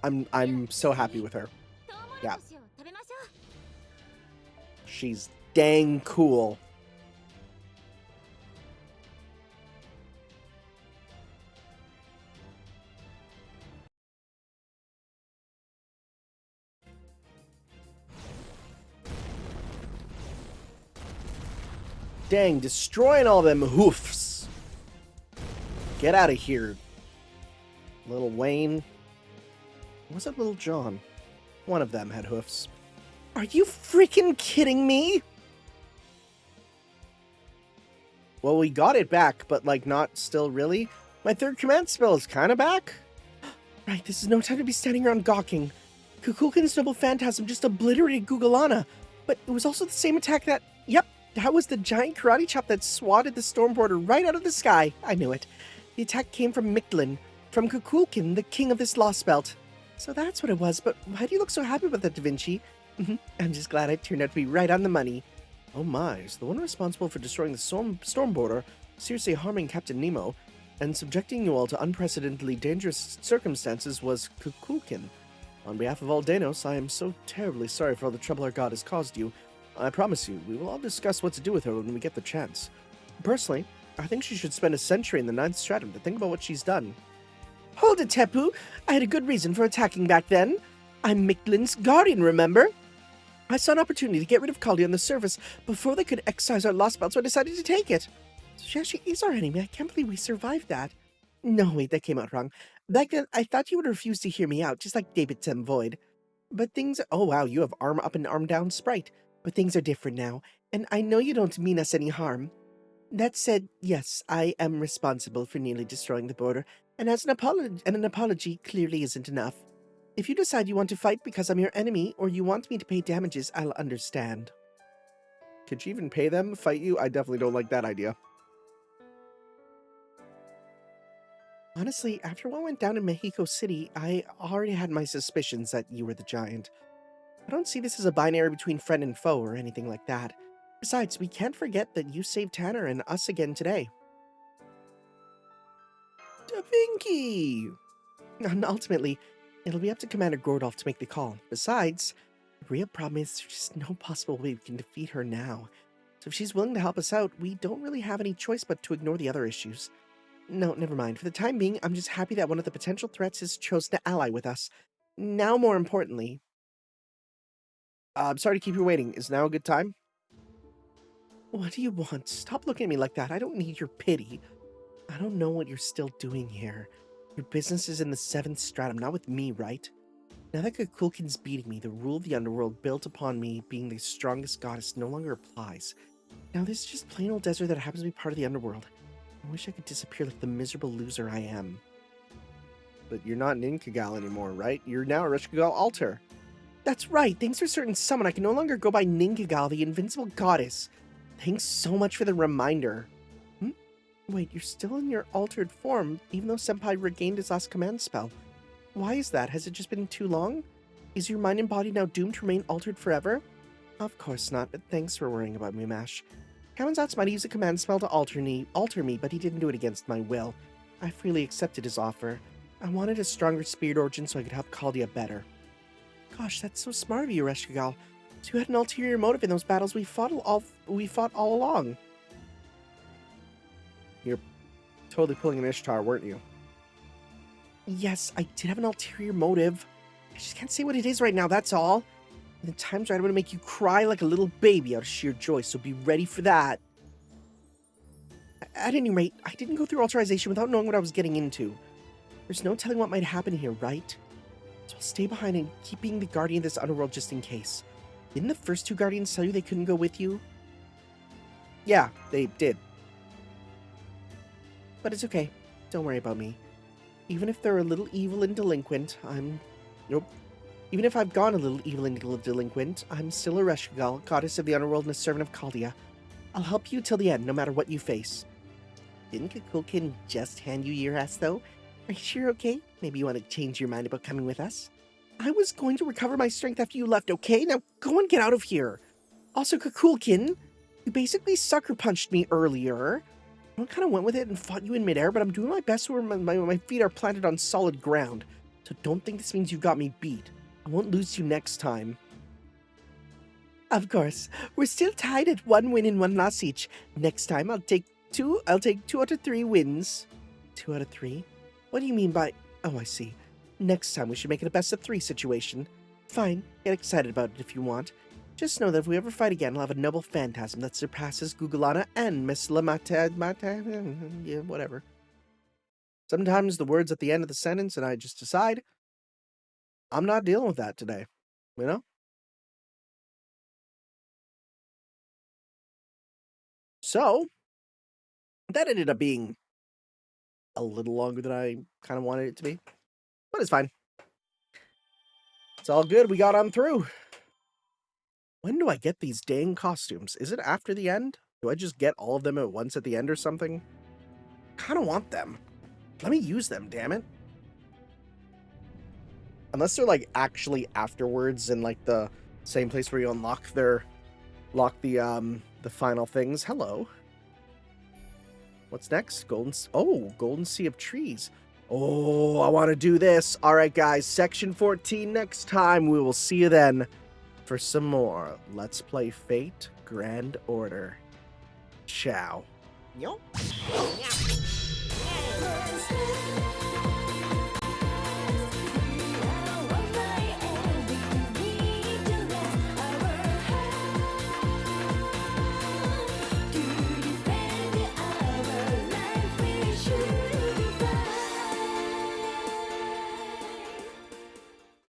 I'm so happy with her. Yeah. She's dang cool. Dang, destroying all them hoofs. Get out of here, Little Wayne. Was it Little John? One of them had hoofs. Are you freaking kidding me? Well, we got it back, but like not still really. My third command spell is kind of back. Right, this is no time to be standing around gawking. Kukulkan's double phantasm just obliterated Gugalana, but it was also the same attack that... Yep, that was the giant karate chop that swatted the storm border right out of the sky. I knew it. The attack came from Mictlān, from Kukulkan, the king of this Lostbelt. So that's what it was, but why do you look so happy about that, Da Vinci? I'm just glad I turned out to be right on the money. Oh my, so the one responsible for destroying the storm border, seriously harming Captain Nemo, and subjecting you all to unprecedentedly dangerous circumstances was Kukulkan. On behalf of all Danos, I am so terribly sorry for all the trouble our god has caused you. I promise you, we will all discuss what to do with her when we get the chance. Personally, I think she should spend a century in the 9th stratum to think about what she's done. Hold it, Tepu! I had a good reason for attacking back then. I'm Mictlan's guardian, remember? I saw an opportunity to get rid of Kaldi on the surface before they could excise our Lostbelt, so I decided to take it. So she actually is our enemy. I can't believe we survived that. No, wait, that came out wrong. Back then, I thought you would refuse to hear me out, just like David Sem Void. But things... Oh, wow, you have arm up and arm down sprite. But things are different now, and I know you don't mean us any harm. That said, yes, I am responsible for nearly destroying the border, and as an apology clearly isn't enough. If you decide you want to fight because I'm your enemy, or you want me to pay damages, I'll understand. Could you even pay them? Fight you? I definitely don't like that idea. Honestly, after what went down in Mexico City, I already had my suspicions that you were the giant. I don't see this as a binary between friend and foe or anything like that. Besides, we can't forget that you saved Tanner and us again today. Da Vinci! And ultimately, it'll be up to Commander Gordolf to make the call. Besides, the real problem is there's just no possible way we can defeat her now. So if she's willing to help us out, we don't really have any choice but to ignore the other issues. No, never mind. For the time being, I'm just happy that one of the potential threats has chosen to ally with us. Now, more importantly... I'm sorry to keep you waiting. Is now a good time? What do you want? Stop looking at me like that. I don't need your pity. I don't know what you're still doing here. Your business is in the 7th stratum, not with me, right? Now that Kukulkan's beating me, the rule of the underworld built upon me being the strongest goddess no longer applies. Now this is just plain old desert that happens to be part of the underworld. I wish I could disappear like the miserable loser I am. But you're not Ninkagal anymore, right? You're now a Rishkagal altar. That's right. Thanks for a certain summon, I can no longer go by Ninkagal, the invincible goddess. Thanks so much for the reminder. Wait, you're still in your altered form, even though Senpai regained his last command spell. Why is that? Has it just been too long? Is your mind and body now doomed to remain altered forever? Of course not, but thanks for worrying about me, Mash. Kamenzac's might use a command spell to alter me, but he didn't do it against my will. I freely accepted his offer. I wanted a stronger spirit origin so I could help Caldia better. Gosh, that's so smart of you, Reshkagal. So you had an ulterior motive in those battles we fought all along. You're totally pulling an Ishtar, weren't you? Yes, I did have an ulterior motive. I just can't say what it is right now, that's all. And the time's right, I'm going to make you cry like a little baby out of sheer joy, so be ready for that. At any rate, I didn't go through authorization without knowing what I was getting into. There's no telling what might happen here, right? So I'll stay behind and keep being the guardian of this underworld just in case. Didn't the first 2 guardians tell you they couldn't go with you? Yeah, they did. But it's okay. Don't worry about me. Even if they're a little evil and delinquent, Even if I've gone a little evil and delinquent, I'm still a Reshkagal, goddess of the underworld and a servant of Caldia. I'll help you till the end, no matter what you face. Didn't Kukulkan just hand you your ass, though? Are you sure okay? Maybe you want to change your mind about coming with us? I was going to recover my strength after you left, okay? Now go and get out of here. Also, Kukulkan, you basically sucker punched me earlier. I kind of went with it and fought you in midair, but I'm doing my best where my feet are planted on solid ground. So don't think this means you got me beat. I won't lose to you next time. Of course. We're still tied at 1 win and 1 loss each. Next time I'll take 2 out of 3 wins. 2 out of 3? What do you mean by... Oh, I see. Next time we should make it a best of 3 situation. Fine, get excited about it if you want. Just know that if we ever fight again, I'll have a noble phantasm that surpasses Gugulana and Miss Lamata... Yeah, whatever. Sometimes the words at the end of the sentence and I just decide, I'm not dealing with that today. You know? So, that ended up being a little longer than I kind of wanted it to be. But it's fine. It's all good. We got on through. When do I get these dang costumes? Is it after the end? Do I just get all of them at once at the end or something? Kind of want them. Let me use them, damn it. Unless they're like actually afterwards in like the same place where you unlock the final things. Hello. What's next? Golden Sea of Trees. Oh, I want to do this. All right, guys. Section 14 next time. We will see you then for some more Let's Play Fate Grand Order. Ciao. Yo.